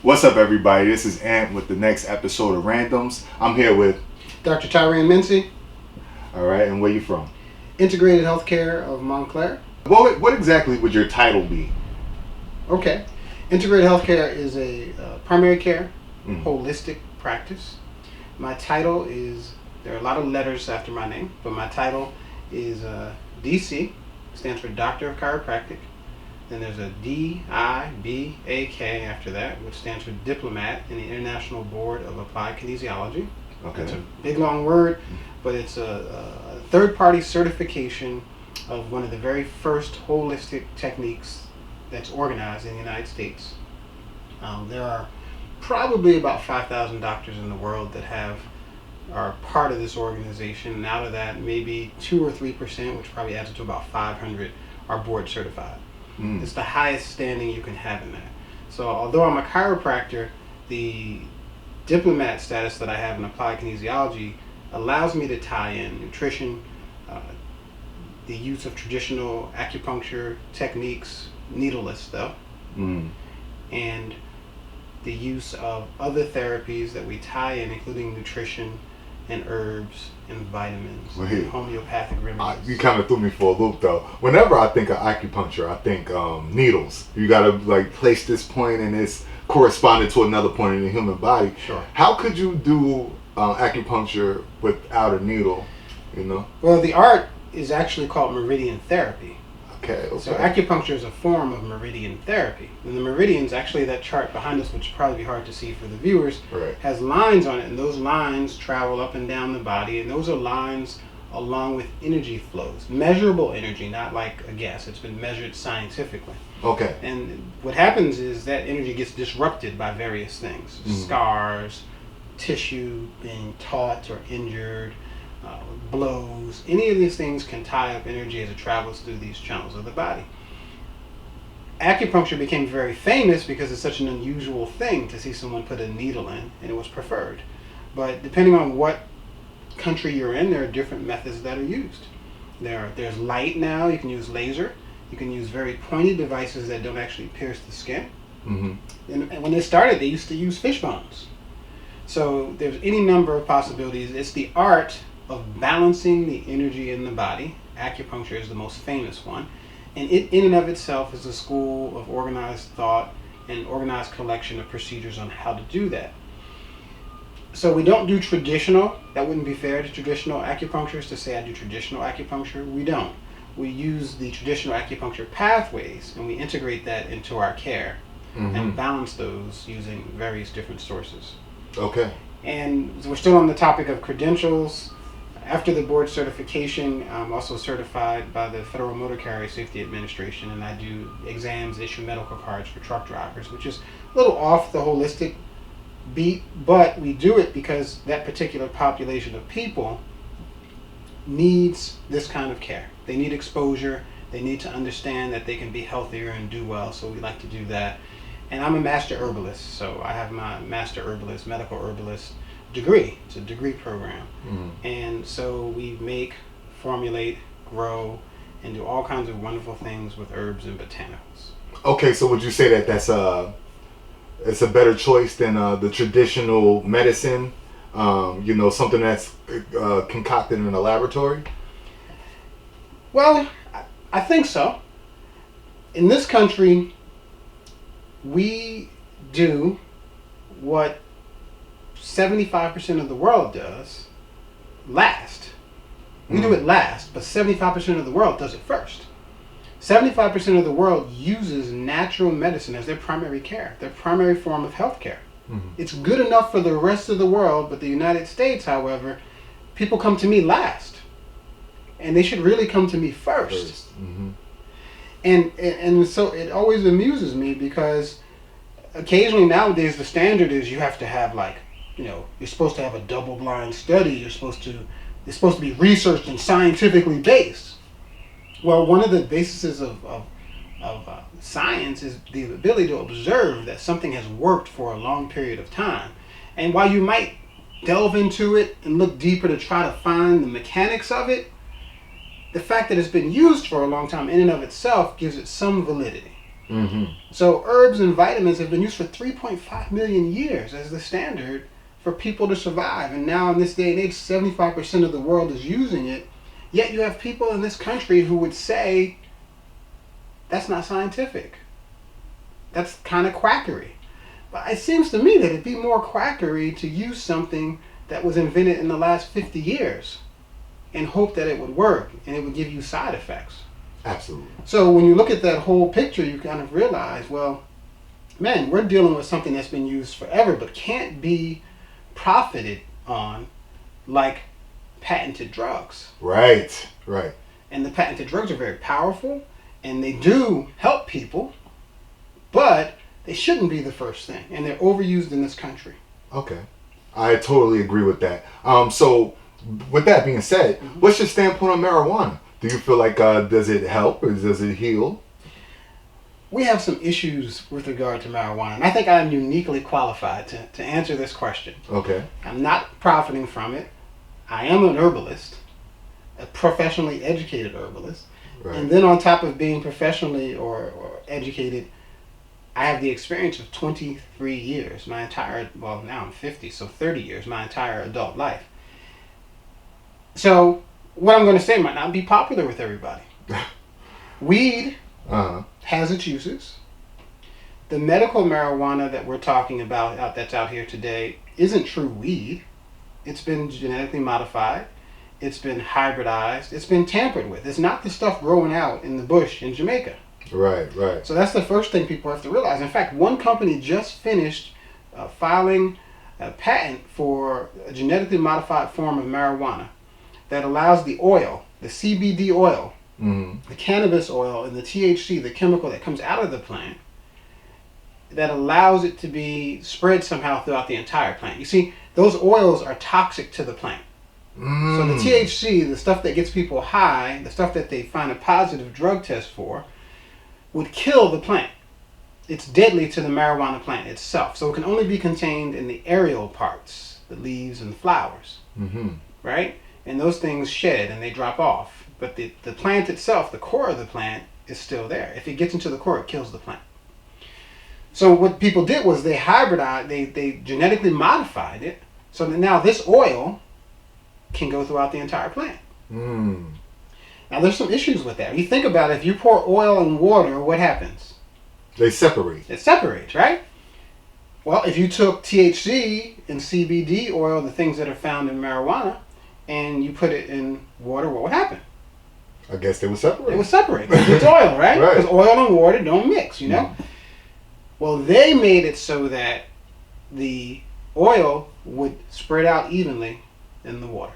What's up, everybody? This is Ant with the next episode of Randomz. I'm here with Dr. Tyran Mincey. All right, and where you from? Integrated Healthcare of Montclair. What exactly would your title be? Okay. Integrated Healthcare is a primary care, holistic practice. My title is, there are a lot of letters after my name, but my title is DC, stands for Doctor of Chiropractic. Then there's a DIBAK after that, which stands for Diplomat in the International Board of Applied Kinesiology. Okay. It's a big long word, but it's a third-party certification of one of the very first holistic techniques that's organized in the United States. There are probably about 5,000 doctors in the world that are part of this organization, and out of that, maybe 2 or 3%, which probably adds up to about 500, are board certified. It's the highest standing you can have in that. So although I'm a chiropractor, the diplomat status that I have in applied kinesiology allows me to tie in nutrition, the use of traditional acupuncture techniques, needleless though, and the use of other therapies that we tie in, including nutrition and herbs and vitamins and homeopathic remedies. You kind of threw me for a loop though. Whenever I think of acupuncture, I think needles. You got to like place this point and it's corresponding to another point in the human body. Sure. How could you do acupuncture without a needle, you know? Well, the art is actually called meridian therapy. Okay. So acupuncture is a form of meridian therapy. And the meridians, actually that chart behind us, which will probably be hard to see for the viewers, has lines on it, and those lines travel up and down the body, and those are lines along with energy flows. Measurable energy, not like a guess. It's been measured scientifically. Okay. And what happens is that energy gets disrupted by various things. Scars, tissue being taut or injured, blows. Any of these things can tie up energy as it travels through these channels of the body. Acupuncture became very famous because it's such an unusual thing to see someone put a needle in, and it was preferred. But depending on what country you're in, there are different methods that are used. There's light now. You can use laser. You can use very pointy devices that don't actually pierce the skin. And when they started, they used to use fish bones. So there's any number of possibilities. It's the art of balancing the energy in the body. Acupuncture is the most famous one. And it in and of itself is a school of organized thought and organized collection of procedures on how to do that. So we don't do traditional. That wouldn't be fair to traditional acupuncturists to say I do traditional acupuncture. We don't. We use the traditional acupuncture pathways and we integrate that into our care and balance those using various different sources. Okay. And we're still on the topic of credentials. After the board certification, I'm also certified by the Federal Motor Carrier Safety Administration, and I do exams, issue medical cards for truck drivers, which is a little off the holistic beat, but we do it because that particular population of people needs this kind of care. They need exposure. They need to understand that they can be healthier and do well, so we like to do that. And I'm a master herbalist, so I have my master herbalist, medical herbalist degree. It's a degree program. And so we make, formulate, grow, and do all kinds of wonderful things with herbs and botanicals. Okay, so would you say that it's a better choice than the traditional medicine? Something that's concocted in a laboratory? Well, I think so. In this country, we do what 75% of the world does last. We do it last, but 75% of the world does it first. 75% of the world uses natural medicine as their primary care, their primary form of health care. It's good enough for the rest of the world, but the United States, however, people come to me last. And they should really come to me first. And so it always amuses me because occasionally nowadays the standard is you have to have you're supposed to have a double-blind study. It's supposed to be researched and scientifically based. Well, one of the bases of science is the ability to observe that something has worked for a long period of time. And while you might delve into it and look deeper to try to find the mechanics of it, the fact that it's been used for a long time in and of itself gives it some validity. Mm-hmm. So herbs and vitamins have been used for 3.5 million years as the standard for people to survive. And now in this day and age, 75% of the world is using it. Yet you have people in this country who would say, that's not scientific. That's kind of quackery. But it seems to me that it'd be more quackery to use something that was invented in the last 50 years and hope that it would work and it would give you side effects. Absolutely. So when you look at that whole picture, you kind of realize, well, man, we're dealing with something that's been used forever but can't be profited on like patented drugs. Right. Right. And the patented drugs are very powerful and they do help people, but they shouldn't be the first thing. And they're overused in this country. Okay. I totally agree with that. So with that being said, what's your standpoint on marijuana? Do you feel like does it help or does it heal? We have some issues with regard to marijuana, and I think I'm uniquely qualified to answer this question. Okay. I'm not profiting from it. I am an herbalist, a professionally educated herbalist. Right. And then on top of being professionally or educated, I have the experience of 23 years, my entire, well, now I'm 50, so 30 years, my entire adult life. So what I'm going to say might not be popular with everybody. Weed has its uses. The medical marijuana that we're talking about that's out here today isn't true weed. It's been genetically modified. It's been hybridized. It's been tampered with. It's not the stuff growing out in the bush in Jamaica. Right, right. So that's the first thing people have to realize. In fact, one company just finished filing a patent for a genetically modified form of marijuana that allows the oil, the CBD oil, the cannabis oil, and the THC, the chemical that comes out of the plant, that allows it to be spread somehow throughout the entire plant. You see, those oils are toxic to the plant. So the THC, the stuff that gets people high, the stuff that they find a positive drug test for, would kill the plant. It's deadly to the marijuana plant itself. So it can only be contained in the aerial parts, the leaves and the flowers, right? And those things shed and they drop off. But the plant itself, the core of the plant, is still there. If it gets into the core, it kills the plant. So what people did was they hybridized, they genetically modified it, so that now this oil can go throughout the entire plant. Now there's some issues with that. You think about it, if you pour oil in water, what happens? They separate. It separates, right? Well, if you took THC and CBD oil, the things that are found in marijuana, and you put it in water, what would happen? I guess they would separate. It would separate. It's oil, right? Right. Because oil and water don't mix, you know? Well, they made it so that the oil would spread out evenly in the water.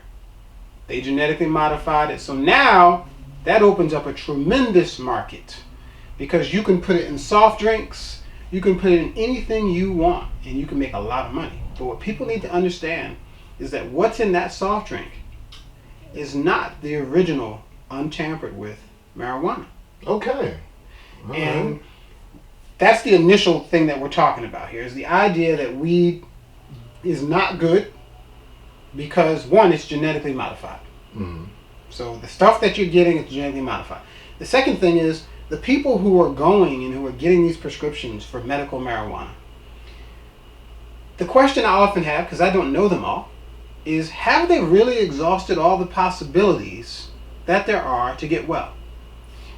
They genetically modified it. So now that opens up a tremendous market because you can put it in soft drinks, you can put it in anything you want, and you can make a lot of money. But what people need to understand is that what's in that soft drink is not the original untampered with marijuana. Okay. All and right. that's the initial thing that we're talking about here, is the idea that weed is not good because, one, it's genetically modified. So the stuff that you're getting is genetically modified. The second thing is the people who are going and who are getting these prescriptions for medical marijuana. The question I often have, because I don't know them all, is have they really exhausted all the possibilities that there are to get well?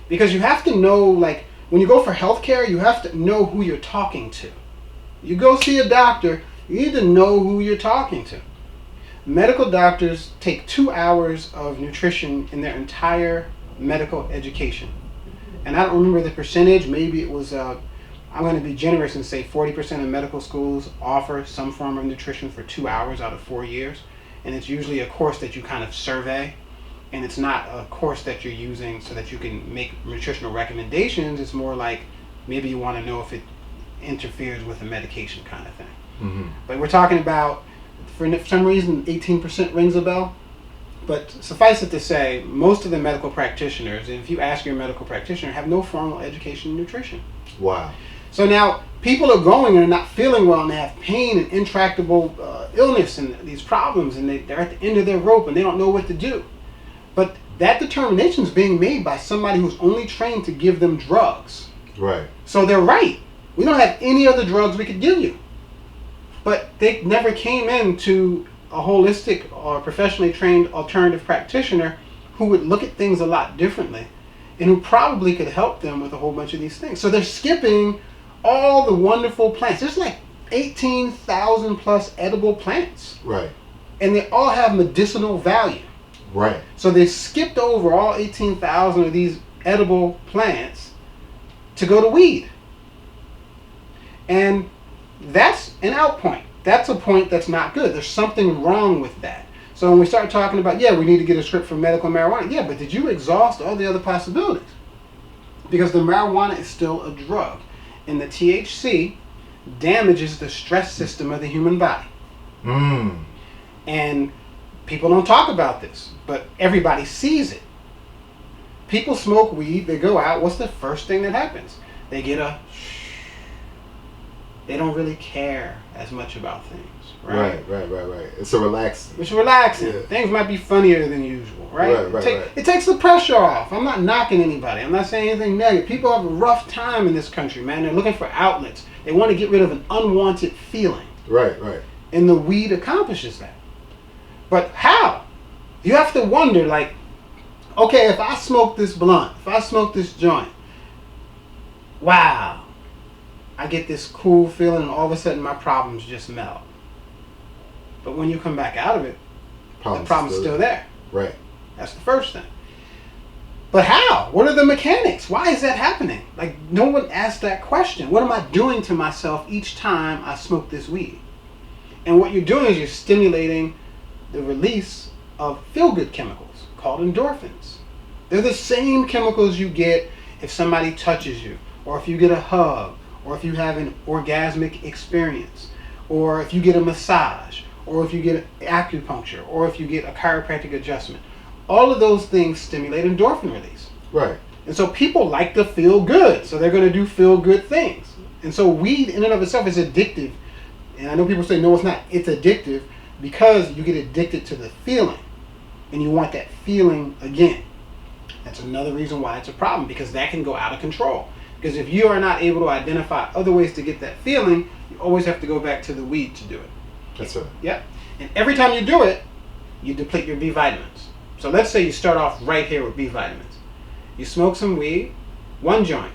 Because you have to know, like, when you go for healthcare, you have to know who you're talking to. You go see a doctor, you need to know who you're talking to. Medical doctors take 2 hours of nutrition in their entire medical education. And I don't remember the percentage, maybe it was, I'm going to be generous and say 40% of medical schools offer some form of nutrition for 2 hours out of 4 years. And it's usually a course that you kind of survey. And it's not a course that you're using so that you can make nutritional recommendations. It's more like maybe you want to know if it interferes with a medication kind of thing. But we're talking about, for some reason, 18% rings a bell. But suffice it to say, most of the medical practitioners, if you ask your medical practitioner, have no formal education in nutrition. Wow. So now people are going and they're not feeling well and they have pain and intractable illness and these problems, and they're at the end of their rope and they don't know what to do. But that determination is being made by somebody who's only trained to give them drugs. Right. So they're right. We don't have any other drugs we could give you. But they never came into a holistic or professionally trained alternative practitioner who would look at things a lot differently and who probably could help them with a whole bunch of these things. So they're skipping all the wonderful plants. There's like 18,000 plus edible plants. Right. And they all have medicinal value. Right. So they skipped over all 18,000 of these edible plants to go to weed. And that's an out point. That's a point that's not good. There's something wrong with that. So when we start talking about, yeah, we need to get a script for medical marijuana. Yeah, but did you exhaust all the other possibilities? Because the marijuana is still a drug. And the THC damages the stress system of the human body. And people don't talk about this, but everybody sees it. People smoke weed, they go out, what's the first thing that happens? They get a they don't really care as much about things, right? Right. It's a relaxing. It's relaxing. Yeah. Things might be funnier than usual, right? Right. It takes the pressure off. I'm not knocking anybody. I'm not saying anything negative. People have a rough time in this country, man. They're looking for outlets. They want to get rid of an unwanted feeling. Right. And the weed accomplishes that. But how? You have to wonder, like, okay, if I smoke this blunt, if I smoke this joint, wow, I get this cool feeling and all of a sudden my problems just melt. But when you come back out of it, the problem's still there. Right. That's the first thing. But how? What are the mechanics? Why is that happening? Like, no one asked that question. What am I doing to myself each time I smoke this weed? And what you're doing is you're stimulating the release of feel-good chemicals called endorphins. They're the same chemicals you get if somebody touches you, or if you get a hug, or if you have an orgasmic experience, or if you get a massage, or if you get acupuncture, or if you get a chiropractic adjustment. All of those things stimulate endorphin release. Right. And so people like to feel good, so they're going to do feel good things. And so weed in and of itself is addictive. And I know people say, no, it's not. It's addictive because you get addicted to the feeling, and you want that feeling again. That's another reason why it's a problem, because that can go out of control. Because if you are not able to identify other ways to get that feeling, you always have to go back to the weed to do it. That's right. Yep. And every time you do it, you deplete your B vitamins. So let's say you start off right here with B vitamins. You smoke some weed, one joint,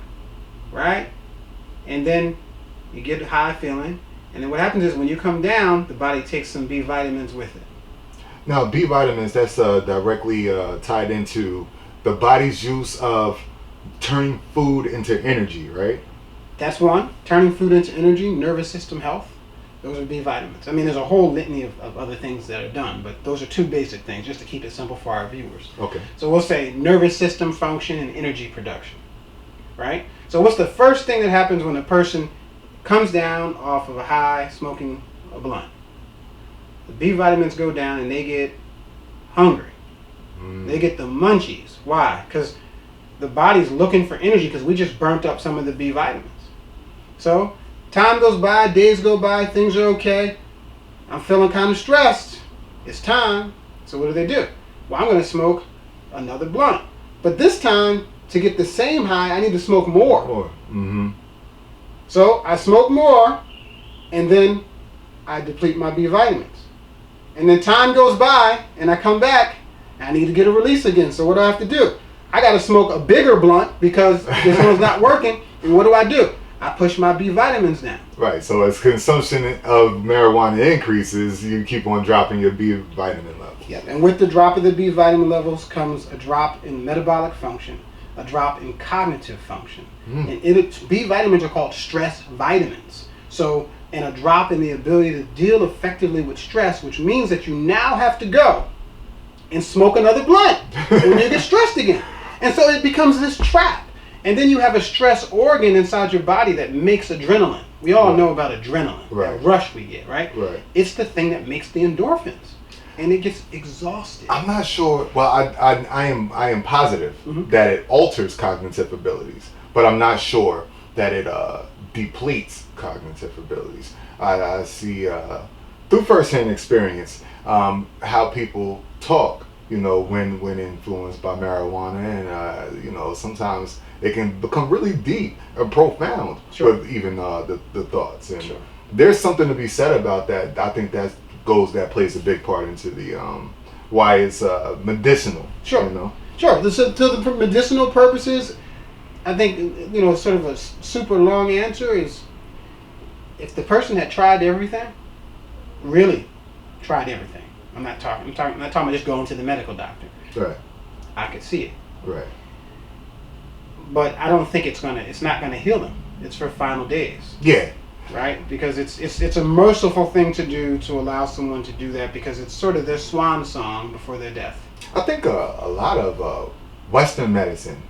right? And then you get a high feeling. And then what happens is when you come down, the body takes some B vitamins with it. Now, B vitamins, that's directly tied into the body's use of turning food into energy, right? That's one. Turning food into energy, nervous system health. Those are B vitamins. I mean, there's a whole litany of other things that are done, but those are two basic things, just to keep it simple for our viewers. Okay. So we'll say nervous system function and energy production, right? So what's the first thing that happens when a person comes down off of a high smoking a blunt? The B vitamins go down and they get hungry. They get the munchies. Why? Because the body's looking for energy because we just burnt up some of the B vitamins. So time goes by, days go by, things are okay. I'm feeling kind of stressed. It's time. So what do? Well, I'm going to smoke another blunt. But this time, to get the same high, I need to smoke more. So I smoke more, and then I deplete my B vitamins. And then time goes by, and I come back, and I need to get a release again. So what do I have to do? I got to smoke a bigger blunt because this one's not working. And what do? I push my B vitamins down. Right. So as consumption of marijuana increases, you keep on dropping your B vitamin levels. Yeah. And with the drop of the B vitamin levels comes a drop in metabolic function, a drop in cognitive function. And B vitamins are called stress vitamins. So, and a drop in the ability to deal effectively with stress, which means that you now have to go and smoke another blunt when you get stressed again. And so it becomes this trap. And then you have a stress organ inside your body that makes adrenaline. We all know about adrenaline, that rush we get, right? It's the thing that makes the endorphins. And it gets exhausted. I'm not sure. Well, I am positive that it alters cognitive abilities, but I'm not sure that it depletes cognitive abilities. I see through firsthand experience how people talk, when influenced by marijuana, and sometimes it can become really deep and profound Sure. with even the thoughts. And Sure. there's something to be said about that. I think that plays a big part into the why it's medicinal. Sure. You know. Sure. For medicinal purposes, I think, sort of a super long answer is, if the person had tried everything, really tried everything. I'm not talking about just going to the medical doctor. Right. I could see it. Right. But I don't think it's not gonna heal them. It's for final days. Yeah. Right? Because it's a merciful thing to do, to allow someone to do that, because it's sort of their swan song before their death. I think a lot of Western medicine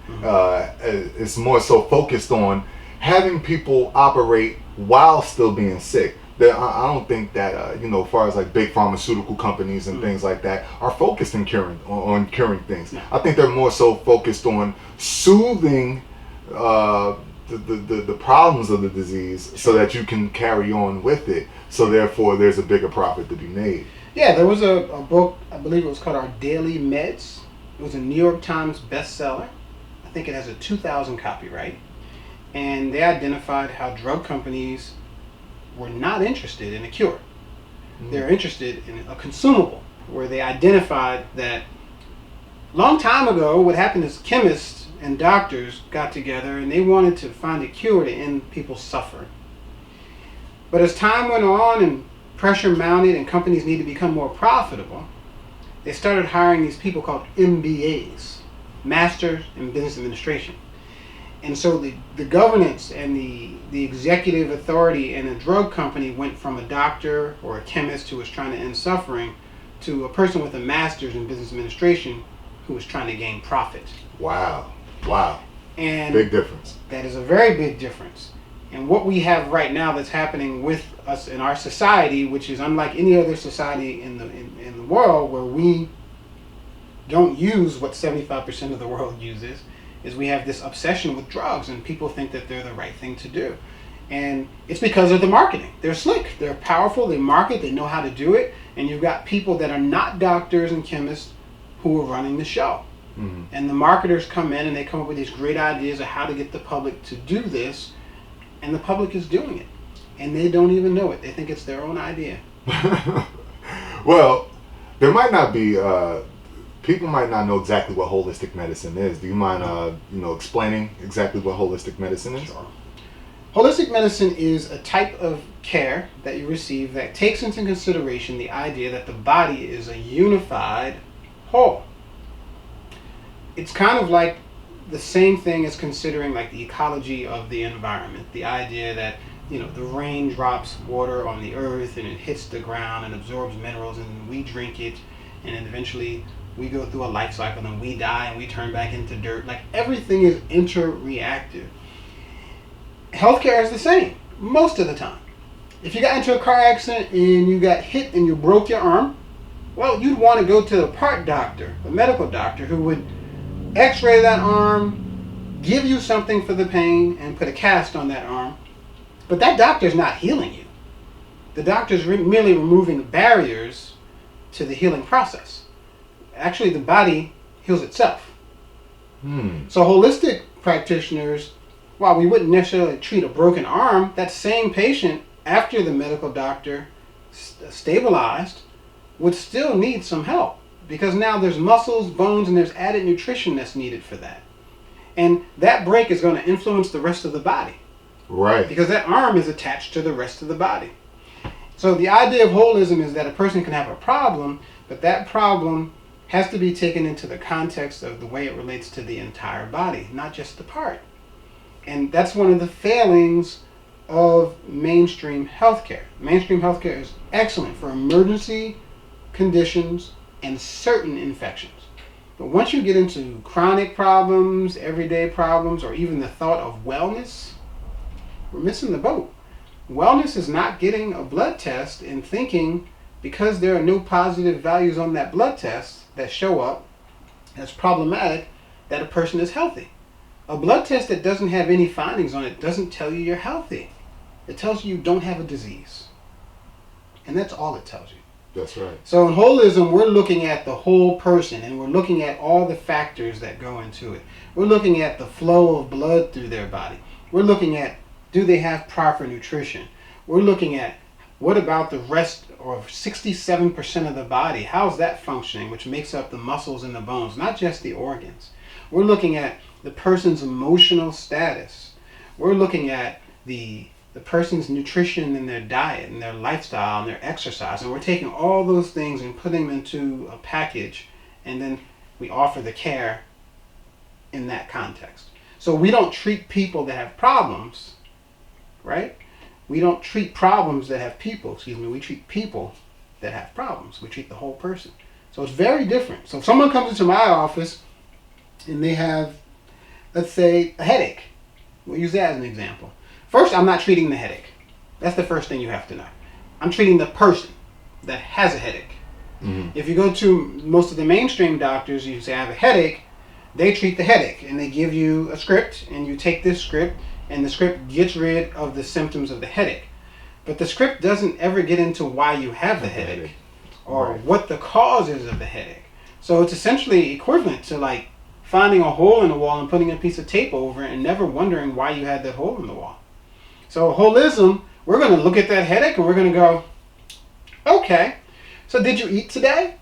is more so focused on having people operate while still being sick. I don't think that as far as like big pharmaceutical companies and things like that are focused on curing things. No. I think they're more so focused on soothing the problems of the disease, so that you can carry on with it. So therefore, there's a bigger profit to be made. Yeah, there was a book, I believe it was called Our Daily Meds. It was a New York Times bestseller. I think it has a 2000 copyright. And they identified how drug companies were not interested in a cure. They're interested in a consumable, where they identified that long time ago, what happened is chemists and doctors got together and they wanted to find a cure to end people's suffering. But as time went on and pressure mounted and companies needed to become more profitable, they started hiring these people called MBAs, Masters in Business Administration. And so the governance and the executive authority in a drug company went from a doctor or a chemist who was trying to end suffering to a person with a master's in business administration who was trying to gain profit. Wow. And Big difference. that is a very big difference. And what we have right now that's happening with us in our society, which is unlike any other society in the world, where we don't use what 75% of the world uses, is we have this obsession with drugs, and people think that they're the right thing to do. And it's because of the marketing. They're slick, they're powerful, they market, they know how to do it, and you've got people that are not doctors and chemists who are running the show. Mm-hmm. And the marketers come in and they come up with these great ideas of how to get the public to do this, and the public is doing it. And they don't even know it. They think it's their own idea. Well, there might not be... people might not know exactly what holistic medicine is. Do you mind, explaining exactly what holistic medicine is? Sure. Holistic medicine is a type of care that you receive that takes into consideration the idea that the body is a unified whole. It's kind of like the same thing as considering like the ecology of the environment. The idea that, the rain drops water on the earth and it hits the ground and absorbs minerals, and we drink it, and then eventually we go through a life cycle and we die and we turn back into dirt. Like, everything is interreactive. Healthcare is the same most of the time. If you got into a car accident and you got hit and you broke your arm, well, you'd want to go to a part doctor, a medical doctor, who would x-ray that arm, give you something for the pain, and put a cast on that arm. But that doctor's not healing you. The doctor's merely removing barriers to the healing process. Actually, the body heals itself. So holistic practitioners, while we wouldn't necessarily treat a broken arm, that same patient, after the medical doctor stabilized, would still need some help, because now there's muscles, bones, and there's added nutrition that's needed for that. And that break is going to influence the rest of the body. Right. Because that arm is attached to the rest of the body. So the idea of holism is that a person can have a problem, but that problem has to be taken into the context of the way it relates to the entire body, not just the part. And that's one of the failings of mainstream healthcare. Mainstream healthcare is excellent for emergency conditions and certain infections. But once you get into chronic problems, everyday problems, or even the thought of wellness, we're missing the boat. Wellness is not getting a blood test and thinking, because there are no positive values on that blood test that show up as problematic, that a person is healthy. A blood test that doesn't have any findings on it doesn't tell you you're healthy. It tells you you don't have a disease. And that's all it tells you. That's right. So in holism, we're looking at the whole person, and we're looking at all the factors that go into it. We're looking at the flow of blood through their body. We're looking at, do they have proper nutrition? We're looking at, what about the rest, or 67% of the body? How's that functioning, which makes up the muscles and the bones, not just the organs. We're looking at the person's emotional status. We're looking at the person's nutrition and their diet and their lifestyle and their exercise. And we're taking all those things and putting them into a package, and then we offer the care in that context. So we don't treat people that have problems, right? We don't treat problems that have people, we treat people that have problems. We treat the whole person. So it's very different. So if someone comes into my office and they have, let's say, a headache, we'll use that as an example. First, I'm not treating the headache. That's the first thing you have to know. I'm treating the person that has a headache. Mm-hmm. If you go to most of the mainstream doctors, you say, I have a headache, they treat the headache, and they give you a script, and you take this script, and the script gets rid of the symptoms of the headache. But the script doesn't ever get into why you have the headache, or what the cause is of the headache. So it's essentially equivalent to like finding a hole in the wall and putting a piece of tape over it and never wondering why you had that hole in the wall. So holism, we're going to look at that headache and we're going to go, okay, so did you eat today?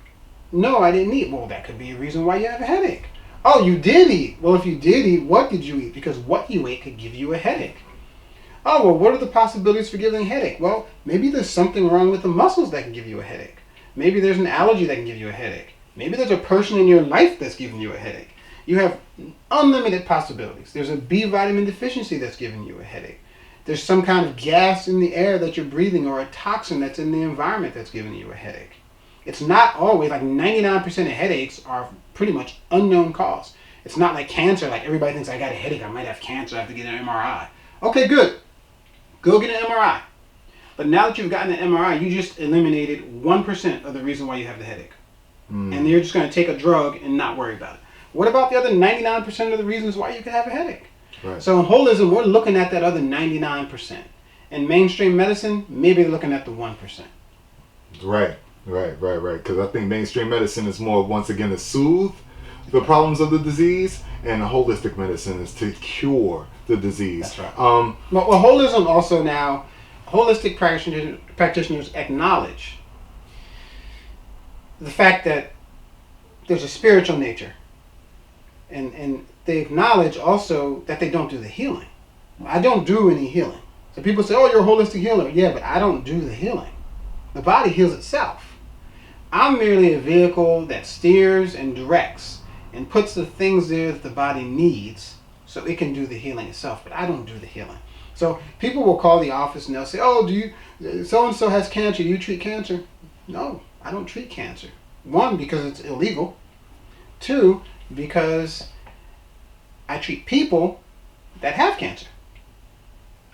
No, I didn't eat. Well, that could be a reason why you have a headache. Oh, you did eat. Well, if you did eat, what did you eat? Because what you ate could give you a headache. Oh, well, what are the possibilities for getting a headache? Well, maybe there's something wrong with the muscles that can give you a headache. Maybe there's an allergy that can give you a headache. Maybe there's a person in your life that's giving you a headache. You have unlimited possibilities. There's a B vitamin deficiency that's giving you a headache. There's some kind of gas in the air that you're breathing, or a toxin that's in the environment that's giving you a headache. It's not always, like 99% of headaches are pretty much unknown cause. It's not like cancer, like everybody thinks I got a headache, I might have cancer, I have to get an MRI. Okay, good. Go get an MRI. But now that you've gotten an MRI, you just eliminated 1% of the reason why you have the headache. And you're just going to take a drug and not worry about it. What about the other 99% of the reasons why you could have a headache? Right. So in holism, we're looking at that other 99%. In mainstream medicine, maybe they're looking at the 1%. Right. Because I think mainstream medicine is more, once again, to soothe the problems of the disease, and holistic medicine is to cure the disease. That's right. Well, holism also now, holistic practitioners acknowledge the fact that there's a spiritual nature. And they acknowledge also that they don't do the healing. I don't do any healing. So people say, oh, you're a holistic healer. Yeah, but I don't do the healing. The body heals itself. I'm merely a vehicle that steers and directs and puts the things there that the body needs so it can do the healing itself. But I don't do the healing. So people will call the office and they'll say, oh, so-and-so has cancer. Do you treat cancer? No, I don't treat cancer. 1, because it's illegal. 2, because I treat people that have cancer.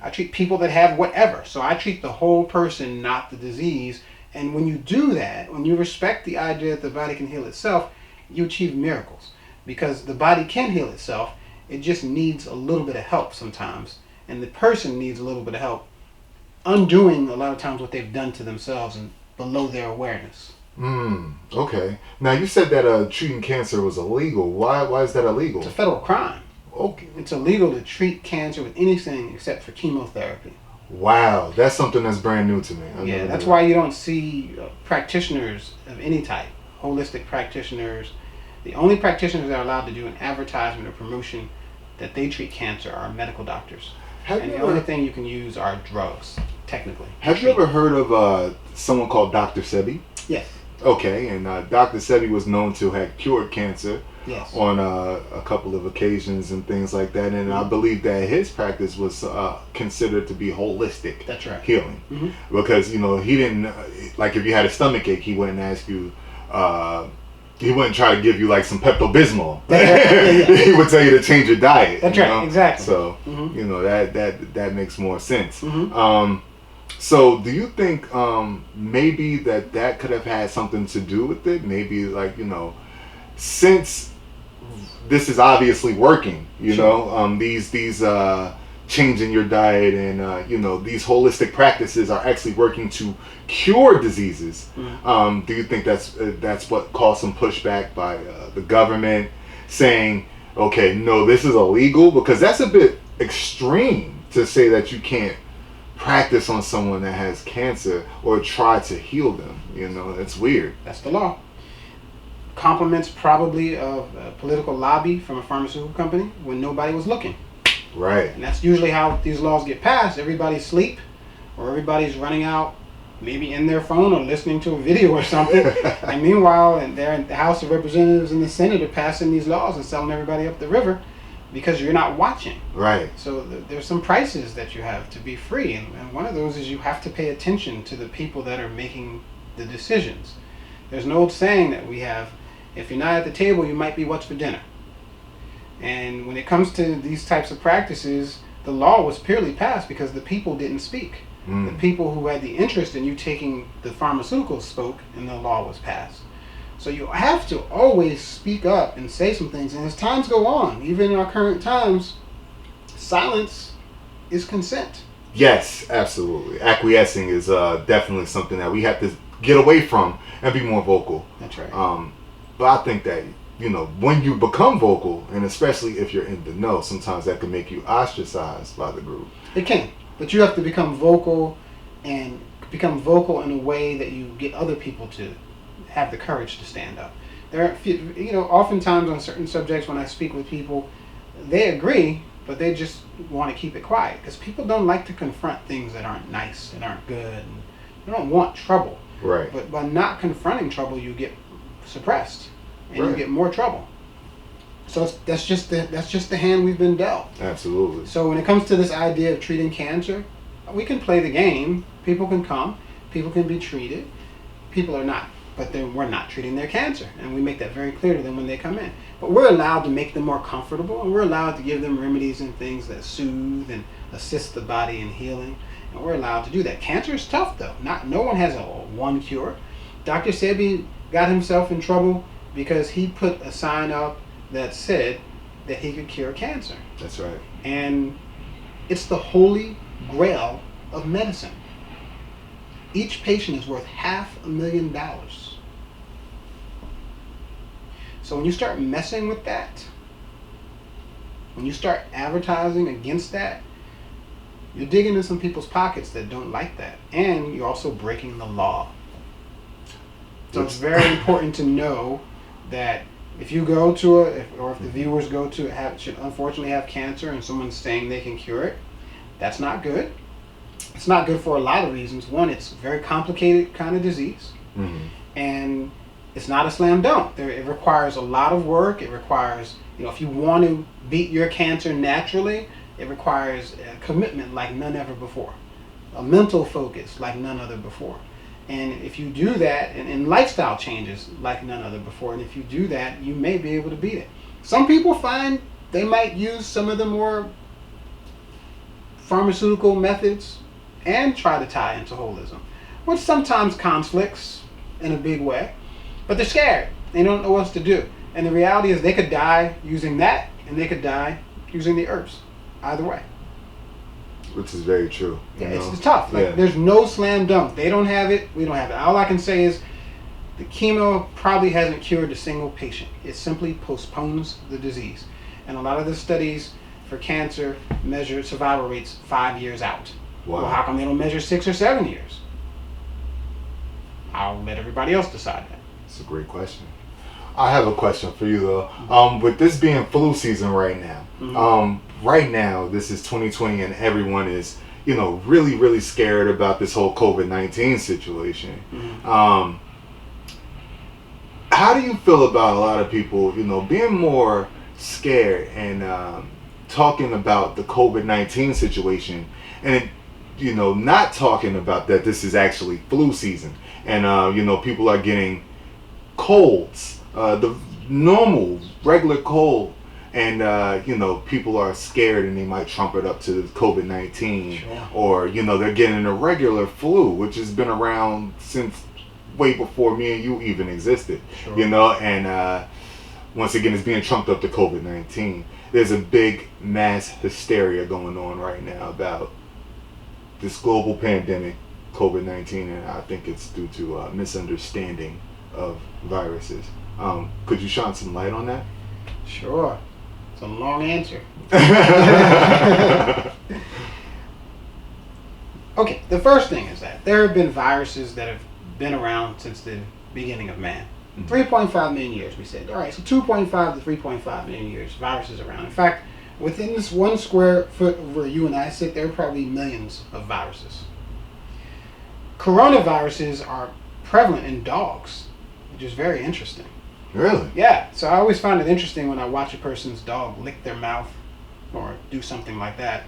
I treat people that have whatever. So I treat the whole person, not the disease. And when you do that, when you respect the idea that the body can heal itself, you achieve miracles. Because the body can heal itself. It just needs a little bit of help sometimes. And the person needs a little bit of help undoing a lot of times what they've done to themselves and below their awareness. Okay. Now you said that treating cancer was illegal. Why is that illegal? It's a federal crime. Okay. It's illegal to treat cancer with anything except for chemotherapy. Wow, that's something that's brand new to me. Yeah, that's why you don't see practitioners of any type, holistic practitioners. The only practitioners that are allowed to do an advertisement or promotion that they treat cancer are medical doctors. And the only thing you can use are drugs, technically. Have you ever heard of someone called Dr. Sebi? Yes. Okay, and Dr. Sebi was known to have cured cancer. Yes. On a couple of occasions and things like that, and I believe that his practice was considered to be holistic. That's right. Healing, because he didn't like if you had a stomach ache, he wouldn't ask you. He wouldn't try to give you like some Pepto-Bismol. He would tell you to change your diet. That's right. Exactly. So that makes more sense. So do you think maybe that could have had something to do with it? Maybe like since this is obviously working, these changing your diet and these holistic practices are actually working to cure diseases. Do you think that's what caused some pushback by the government saying, okay, no, this is illegal? Because that's a bit extreme to say that you can't practice on someone that has cancer or try to heal them. It's weird. That's the law. Compliments probably of a political lobby from a pharmaceutical company when nobody was looking. Right. And that's usually how these laws get passed. Everybody's asleep, or everybody's running out, maybe in their phone or listening to a video or something. And meanwhile, they're in the House of Representatives and the Senate are passing these laws and selling everybody up the river because you're not watching. Right. So there's some prices that you have to be free. And one of those is you have to pay attention to the people that are making the decisions. There's an old saying that we have, if you're not at the table, you might be what's for dinner. And when it comes to these types of practices, the law was purely passed because the people didn't speak. The people who had the interest in you taking the pharmaceuticals spoke, and the law was passed. So you have to always speak up and say some things. And as times go on, even in our current times, silence is consent. Yes, absolutely. Acquiescing is definitely something that we have to get away from and be more vocal. That's right. But I think that when you become vocal, and especially if you're in the know, sometimes that can make you ostracized by the group. It can, but you have to become vocal, and become vocal in a way that you get other people to have the courage to stand up. There are, oftentimes on certain subjects when I speak with people, they agree, but they just want to keep it quiet because people don't like to confront things that aren't nice and aren't good. And they don't want trouble. Right. But by not confronting trouble, you get suppressed. And right. You get more trouble. So that's just the hand we've been dealt. Absolutely. So when it comes to this idea of treating cancer, we can play the game. People can come. People can be treated. People are not. But then we're not treating their cancer. And we make that very clear to them when they come in. But we're allowed to make them more comfortable. And we're allowed to give them remedies and things that soothe and assist the body in healing. And we're allowed to do that. Cancer is tough, though. No one has a one cure. Dr. Sebi got himself in trouble because he put a sign up that said that he could cure cancer. That's right. And it's the holy grail of medicine. Each patient is worth $500,000. So when you start messing with that, when you start advertising against that, you're digging in some people's pockets that don't like that. And you're also breaking the law. So it's very important to know that if you go to or if the viewers go to should unfortunately have cancer and someone's saying they can cure it, that's not good. It's not good for a lot of reasons. One, it's a very complicated kind of disease, and it's not a slam dunk. It requires a lot of work. It requires, if you want to beat your cancer naturally, it requires a commitment like none ever before, a mental focus like none other before. And if you do that, and lifestyle changes like none other before, and if you do that, you may be able to beat it. Some people find they might use some of the more pharmaceutical methods and try to tie into holism, which sometimes conflicts in a big way, but they're scared. They don't know what else to do. And the reality is they could die using that, and they could die using the herbs. Either way. Which is very true. Yeah, it's tough. There's no slam dunk. They don't have it. We don't have it. All I can say is the chemo probably hasn't cured a single patient. It simply postpones the disease. And a lot of the studies for cancer measure survival rates 5 years out. Wow. Well, how come they don't measure 6 or 7 years? I'll let everybody else decide that. That's a great question. I have a question for you though. With this being flu season right now, right now this is 2020 and everyone is, really, really scared about this whole COVID-19 situation. How do you feel about a lot of people, being more scared and talking about the COVID-19 situation and, not talking about that this is actually flu season and, people are getting colds, the normal, regular cold, and people are scared and they might trump it up to COVID-19, sure. Or they're getting a regular flu, which has been around since way before me and you even existed, sure. and once again, it's being trumped up to COVID-19. There's a big mass hysteria going on right now about this global pandemic, COVID-19, and I think it's due to misunderstanding of viruses. Could you shine some light on that? Sure. It's a long answer. Okay, the first thing is that there have been viruses that have been around since the beginning of man. 3.5 million years, we said. All right, so 2.5 to 3.5 million years, viruses around. In fact, within this 1 square foot where you and I sit, there are probably millions of viruses. Coronaviruses are prevalent in dogs, which is very interesting. Really? Yeah, so I always find it interesting when I watch a person's dog lick their mouth or do something like that.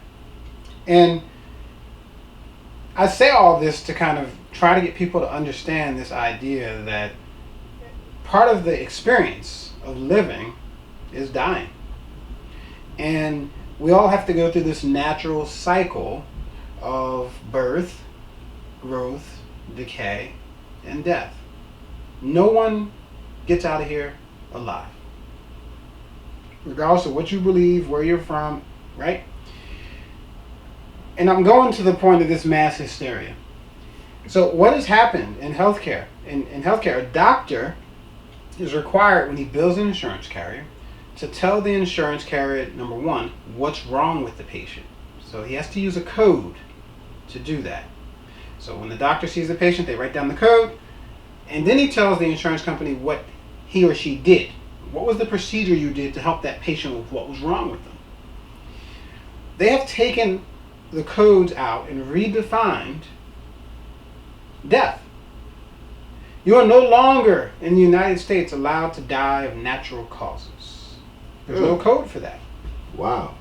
And I say all this to kind of try to get people to understand this idea that part of the experience of living is dying. And we all have to go through this natural cycle of birth, growth, decay, and death. No one gets out of here alive. Regardless of what you believe, where you're from, right? And I'm going to the point of this mass hysteria. So what has happened in healthcare? In healthcare, a doctor is required when he bills an insurance carrier to tell the insurance carrier, number one, what's wrong with the patient. So he has to use a code to do that. So when the doctor sees the patient, they write down the code, and then he tells the insurance company what he or she did. What was the procedure you did to help that patient with what was wrong with them? They have taken the codes out and redefined death. You are no longer in the United States allowed to die of natural causes. There's no code for that. Wow.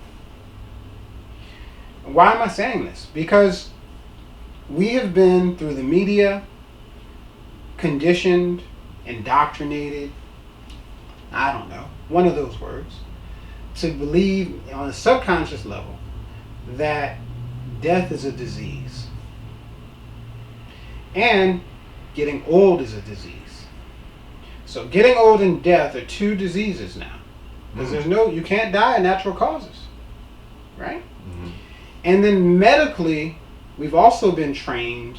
Why am I saying this? Because we have been through the media, conditioned, indoctrinated, I don't know, one of those words, to believe on a subconscious level that death is a disease. And getting old is a disease. So getting old and death are two diseases now. Because you can't die of natural causes. Right? Mm-hmm. And then medically, we've also been trained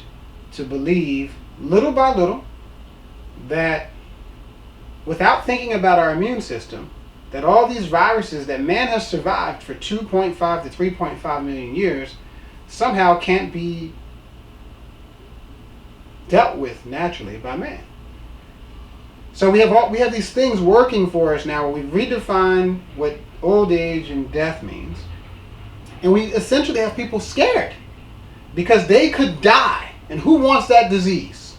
to believe, little by little, that without thinking about our immune system, that all these viruses that man has survived for 2.5 to 3.5 million years somehow can't be dealt with naturally by man. So we have these things working for us now where we've redefined what old age and death means. And we essentially have people scared because they could die. And who wants that disease?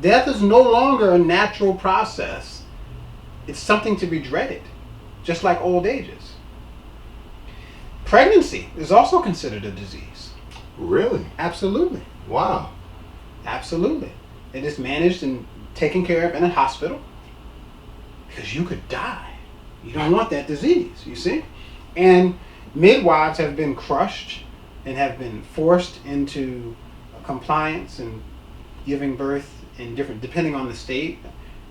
Death is no longer a natural process. It's something to be dreaded, just like old age is. Pregnancy is also considered a disease. Really? Absolutely. Wow. Absolutely. It is managed and taken care of in a hospital because you could die. You don't want that disease, you see? And midwives have been crushed and have been forced into compliance and giving birth in different, depending on the state,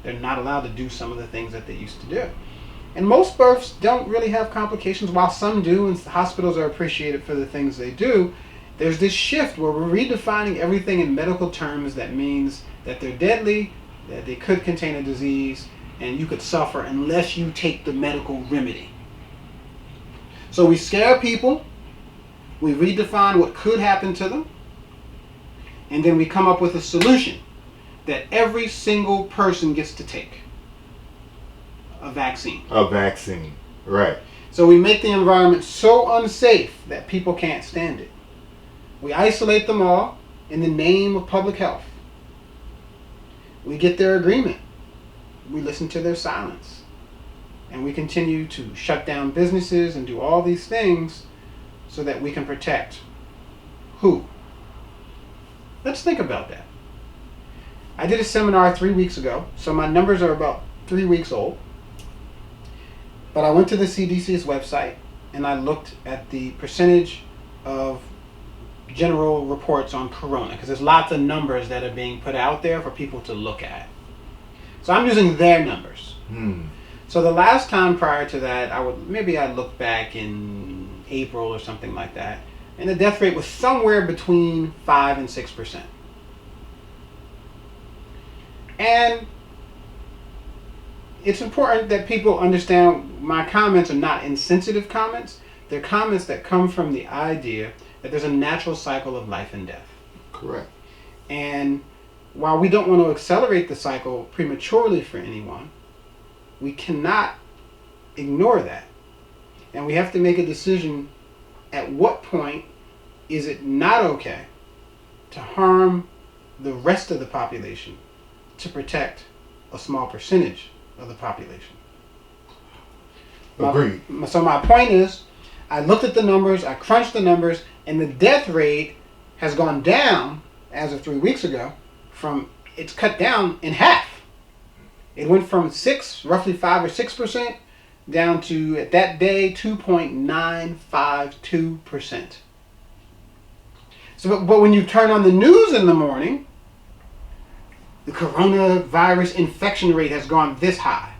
they're not allowed to do some of the things that they used to do. And most births don't really have complications, while some do, and hospitals are appreciated for the things they do. There's this shift where we're redefining everything in medical terms that means that they're deadly, that they could contain a disease, and you could suffer unless you take the medical remedy. So we scare people, we redefine what could happen to them, and then we come up with a solution that every single person gets to take. A vaccine. A vaccine, right. So we make the environment so unsafe that people can't stand it. We isolate them all in the name of public health. We get their agreement. We listen to their silence. And we continue to shut down businesses and do all these things so that we can protect who? Let's think about that. I did a seminar 3 weeks ago, so my numbers are about 3 weeks old. But I went to the CDC's website and I looked at the percentage of general reports on corona, because there's lots of numbers that are being put out there for people to look at. So I'm using their numbers. So the last time prior to that, I'd look back in April or something like that, and the death rate was somewhere between 5 and 6%. And it's important that people understand my comments are not insensitive comments. They're comments that come from the idea that there's a natural cycle of life and death. Correct. And while we don't want to accelerate the cycle prematurely for anyone, we cannot ignore that. And we have to make a decision at what point is it not okay to harm the rest of the population to protect a small percentage of the population. Agreed. So my point is, I looked at the numbers, I crunched the numbers, and the death rate has gone down as of 3 weeks ago. It's cut down in half. It went from roughly 5 or 6%, down to, at that day, 2.952%. So, but when you turn on the news in the morning, the coronavirus infection rate has gone this high,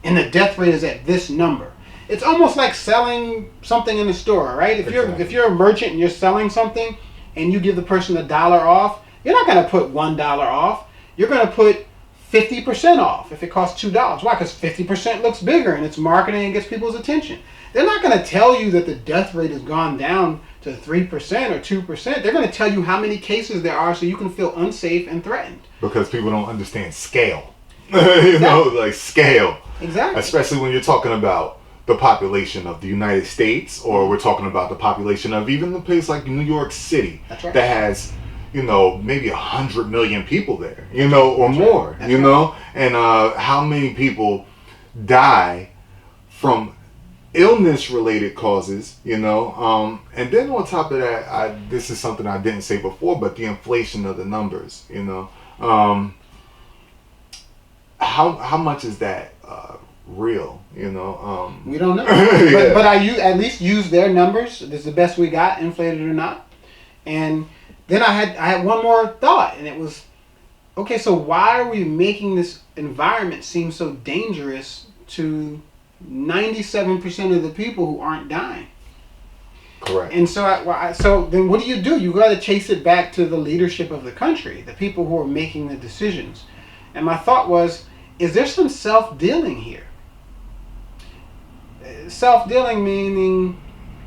and the death rate is at this number. It's almost like selling something in the store, right? If you're a merchant and you're selling something, and you give the person $1 off, you're not going to put $1 off. You're going to put 50% off if it costs $2. Why? Because 50% looks bigger and it's marketing and gets people's attention. They're not going to tell you that the death rate has gone down to 3% or 2%. They're going to tell you how many cases there are so you can feel unsafe and threatened. Because people don't understand scale. You know, like scale. Exactly. Especially when you're talking about the population of the United States, or we're talking about the population of even a place like New York City. That's right. That has, maybe 100 million people there, or That's more, right. That's right. And how many people die from illness-related causes, and then on top of that, this is something I didn't say before, but the inflation of the numbers, how much is that real, we don't know. Yeah. But I at least use their numbers. This is the best we got, inflated or not. And then I had one more thought, and it was, okay, so why are we making this environment seem so dangerous to 97% of the people who aren't dying? Correct. And so, so then what do? You got to chase it back to the leadership of the country, the people who are making the decisions. And my thought was, is there some self-dealing here? Self-dealing meaning,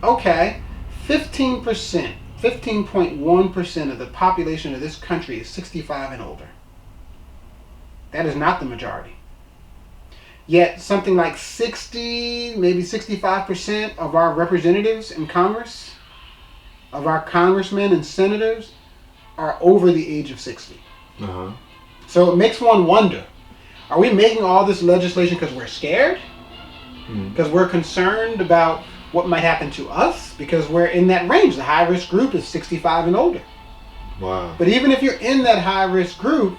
okay, 15.1% of the population of this country is 65 and older. That is not the majority. Yet something like 60, maybe 65% of our representatives in Congress, of our congressmen and senators, are over the age of 60. Uh-huh. So it makes one wonder, are we making all this legislation because we're scared? Because we're concerned about what might happen to us? Because we're in that range. The high-risk group is 65 and older. Wow. But even if you're in that high-risk group,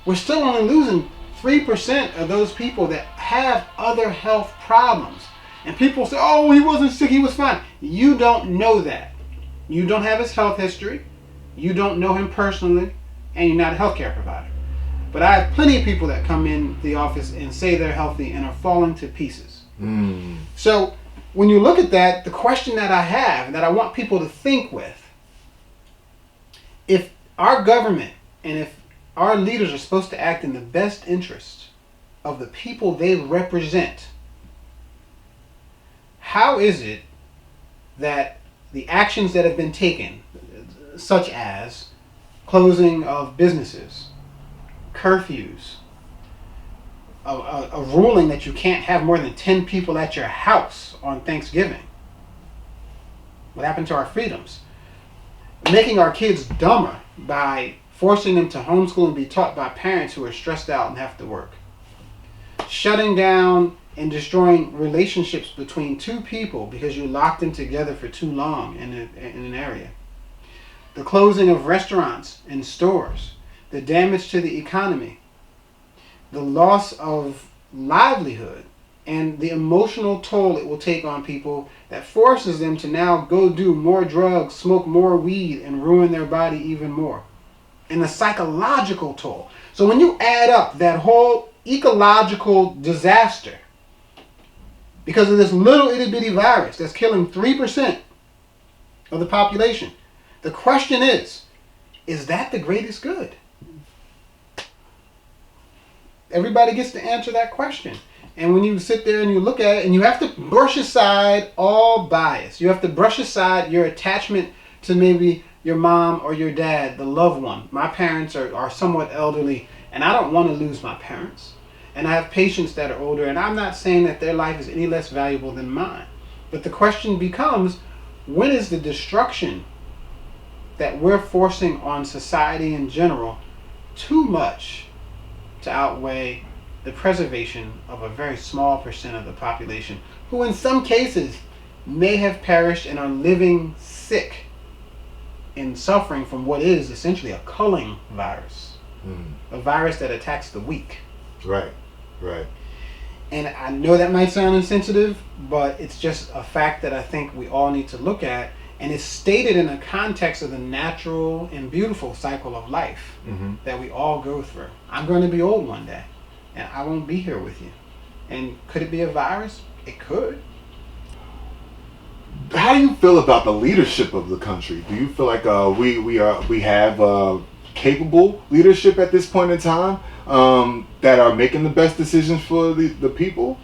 we're still only losing 3% of those people that have other health problems. And people say, oh, he wasn't sick, he was fine. You don't know that. You don't have his health history. You don't know him personally. And you're not a healthcare provider. But I have plenty of people that come in the office and say they're healthy and are falling to pieces. So when you look at that, the question that I have and that I want people to think with, if our government and if our leaders are supposed to act in the best interest of the people they represent, how is it that the actions that have been taken, such as closing of businesses, curfews, a ruling that you can't have more than 10 people at your house on Thanksgiving, what happened to our freedoms? Making our kids dumber by forcing them to homeschool and be taught by parents who are stressed out and have to work. Shutting down and destroying relationships between two people because you locked them together for too long in an area. The closing of restaurants and stores. The damage to the economy. The loss of livelihood. And the emotional toll it will take on people that forces them to now go do more drugs, smoke more weed, and ruin their body even more. And the psychological toll. So when you add up that whole ecological disaster because of this little itty bitty virus that's killing 3% of the population. The question is that the greatest good? Everybody gets to answer that question. And when you sit there and you look at it, and you have to brush aside all bias. You have to brush aside your attachment to maybe your mom or your dad, the loved one. My parents are somewhat elderly, and I don't want to lose my parents. And I have patients that are older, and I'm not saying that their life is any less valuable than mine. But the question becomes, when is the destruction that we're forcing on society in general too much to outweigh the preservation of a very small percent of the population, who in some cases may have perished and are living sick and suffering from what is essentially a culling virus, a virus that attacks the weak. Right. And I know that might sound insensitive, but it's just a fact that I think we all need to look at, and it's stated in the context of the natural and beautiful cycle of life that we all go through. I'm going to be old one day, and I won't be here with you. And could it be a virus? It could. How do you feel about the leadership of the country? Do you feel like we have capable leadership at this point in time that are making the best decisions for the people?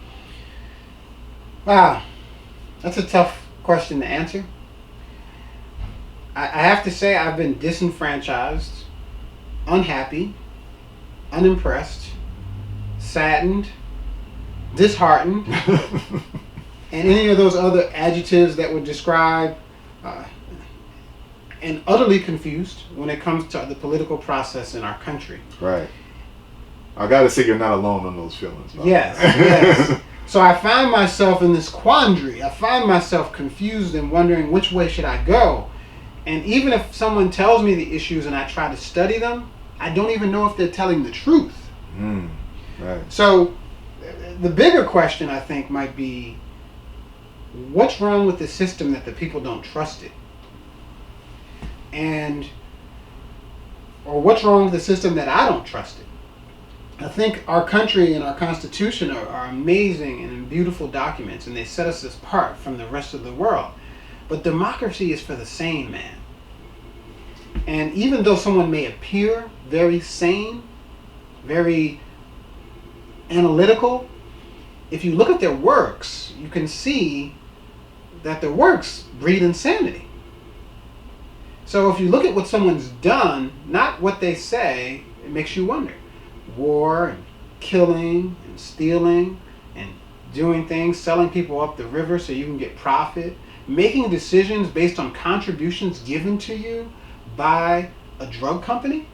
Wow, that's a tough question to answer. I have to say I've been disenfranchised, unhappy, unimpressed, saddened, disheartened, and any of those other adjectives that would describe, and utterly confused when it comes to the political process in our country. Right. I gotta say, you're not alone on those feelings. Yes. So I find myself in this quandary. I find myself confused and wondering which way should I go. And even if someone tells me the issues and I try to study them, I don't even know if they're telling the truth. Right. So the bigger question, I think, might be, what's wrong with the system that the people don't trust it? Or what's wrong with the system that I don't trust it? I think our country and our Constitution are amazing and beautiful documents, and they set us apart from the rest of the world. But democracy is for the sane man. And even though someone may appear very sane, very analytical, if you look at their works, you can see that their works breed insanity. So if you look at what someone's done, not what they say, it makes you wonder. War and killing and stealing and doing things, selling people up the river so you can get profit, making decisions based on contributions given to you by a drug company.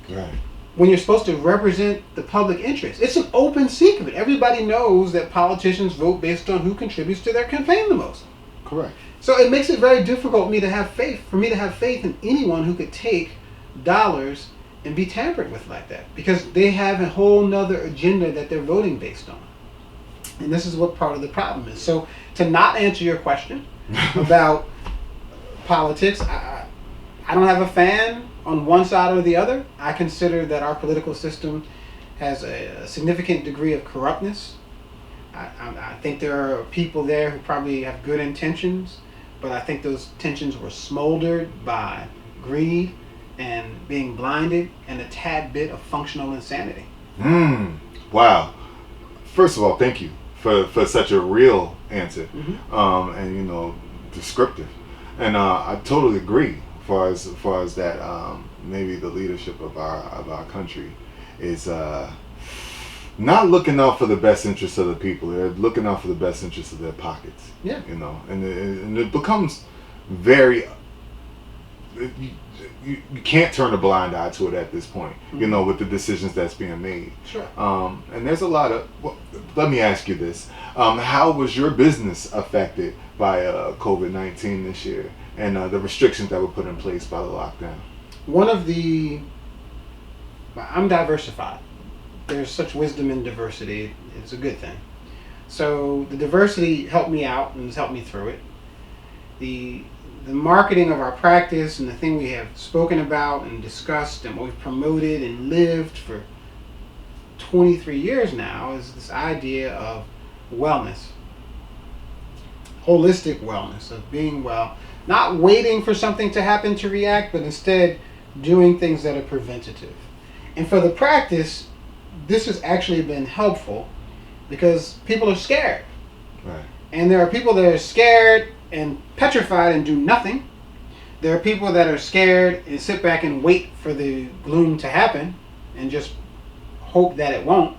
Right. When you're supposed to represent the public interest. It's an open secret. Everybody knows that politicians vote based on who contributes to their campaign the most. Correct. So it makes it very difficult for me to have faith in anyone who could take dollars and be tampered with like that, because they have a whole nother agenda that they're voting based on. And this is what part of the problem is. So to not answer your question about politics, I don't have a fan on one side or the other. I consider that our political system has a significant degree of corruptness. I think there are people there who probably have good intentions, but I think those intentions were smoldered by greed and being blinded and a tad bit of functional insanity. Wow. First of all, thank you for such a real answer, and descriptive. And I totally agree. As far as that, maybe the leadership of our country is not looking out for the best interests of the people. They're looking out for the best interests of their pockets. Yeah. And it becomes very. You can't turn a blind eye to it at this point, with the decisions that's being made. Sure. And there's a lot of. Well, let me ask you this: how was your business affected by COVID-19 this year and the restrictions that were put in place by the lockdown? I'm diversified. There's such wisdom in diversity. It's a good thing. So the diversity helped me out and has helped me through it. The marketing of our practice and the thing we have spoken about and discussed and what we've promoted and lived for 23 years now is this idea of wellness, holistic wellness, of being well, not waiting for something to happen to react, but instead doing things that are preventative. And for the practice, this has actually been helpful because people are scared. Right. And there are people that are scared and petrified and do nothing. There are people that are scared and sit back and wait for the gloom to happen and just hope that it won't.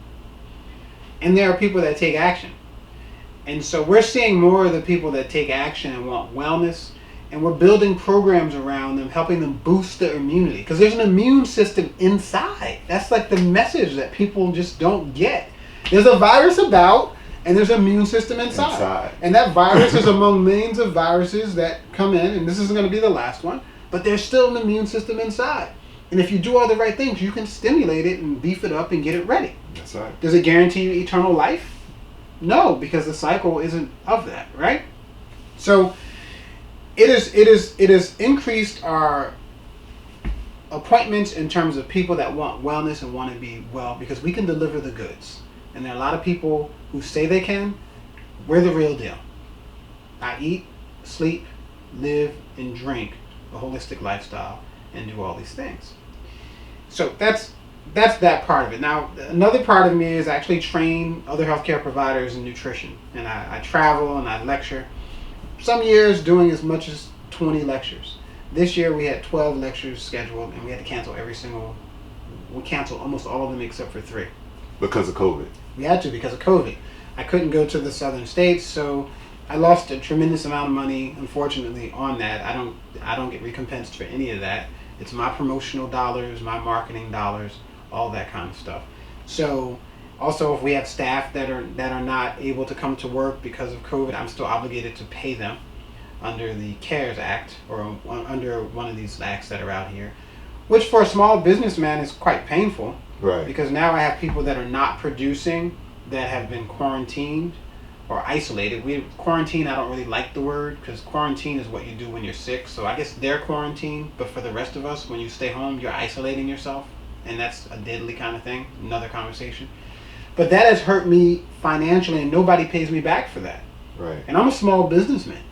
And there are people that take action. And so we're seeing more of the people that take action and want wellness, and we're building programs around them, helping them boost their immunity. Because there's an immune system inside. That's like the message that people just don't get. There's a virus about, and there's an immune system inside. And that virus is among millions of viruses that come in, and this isn't going to be the last one, but there's still an immune system inside. And if you do all the right things, you can stimulate it and beef it up and get it ready. That's right. Does it guarantee you eternal life? No, because the cycle isn't of that, right? So it has increased our appointments in terms of people that want wellness and want to be well, because we can deliver the goods. And there are a lot of people who say they can. We're the real deal. I eat, sleep, live, and drink a holistic lifestyle and do all these things. So that's that part of it. Now, another part of me is actually train other healthcare providers in nutrition. And I travel and I lecture. Some years doing as much as 20 lectures. This year we had 12 lectures scheduled, and we had to cancel we canceled almost all of them except for 3. Because of COVID. We had to because of COVID. I couldn't go to the southern states, so I lost a tremendous amount of money, unfortunately, on that. I don't get recompensed for any of that. It's my promotional dollars, my marketing dollars, all that kind of stuff. So also, if we have staff that are not able to come to work because of COVID, I'm still obligated to pay them under the CARES Act, or under one of these acts that are out here, which for a small businessman is quite painful. Right. Because now I have people that are not producing that have been quarantined or isolated. Quarantine, I don't really like the word, because quarantine is what you do when you're sick. So I guess they're quarantined, but for the rest of us, when you stay home, you're isolating yourself. And that's a deadly kind of thing. Another conversation. But that has hurt me financially, and nobody pays me back for that. Right. And I'm a small businessman.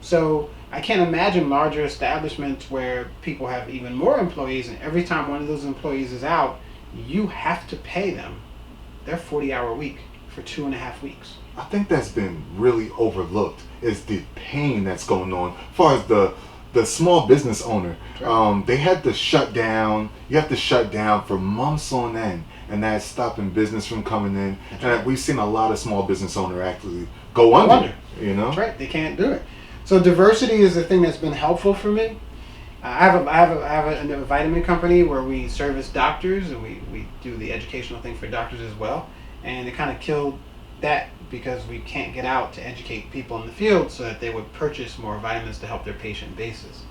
So I can't imagine larger establishments where people have even more employees, and every time one of those employees is out, you have to pay them their 40-hour week for 2.5 weeks. I think that's been really overlooked, is the pain that's going on as far as the small business owner. Right. They had to shut down. You have to shut down for months on end, and that's stopping business from coming in. That's and right. we've seen a lot of small business owners actually go under. You know. That's right. They can't do it. So diversity is the thing that's been helpful for me. I have a vitamin company where we service doctors, and we do the educational thing for doctors as well. And it kind of killed that because we can't get out to educate people in the field so that they would purchase more vitamins to help their patient bases.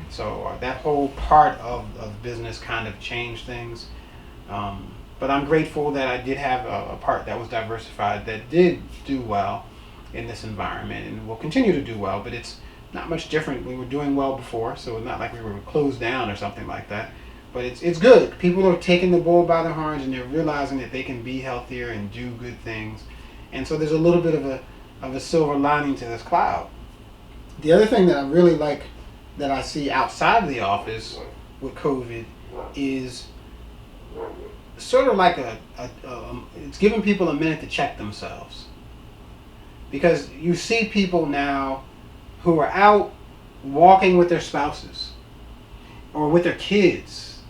So that whole part of business kind of changed things. But I'm grateful that I did have a part that was diversified that did do well in this environment, and will continue to do well, but it's not much different. We were doing well before, so it's not like we were closed down or something like that. But it's good. People are taking the bull by the horns, and they're realizing that they can be healthier and do good things. And so there's a little bit of a silver lining to this cloud. The other thing that I really like that I see outside of the office with COVID is sort of like it's giving people a minute to check themselves. Because you see people now who are out walking with their spouses or with their kids.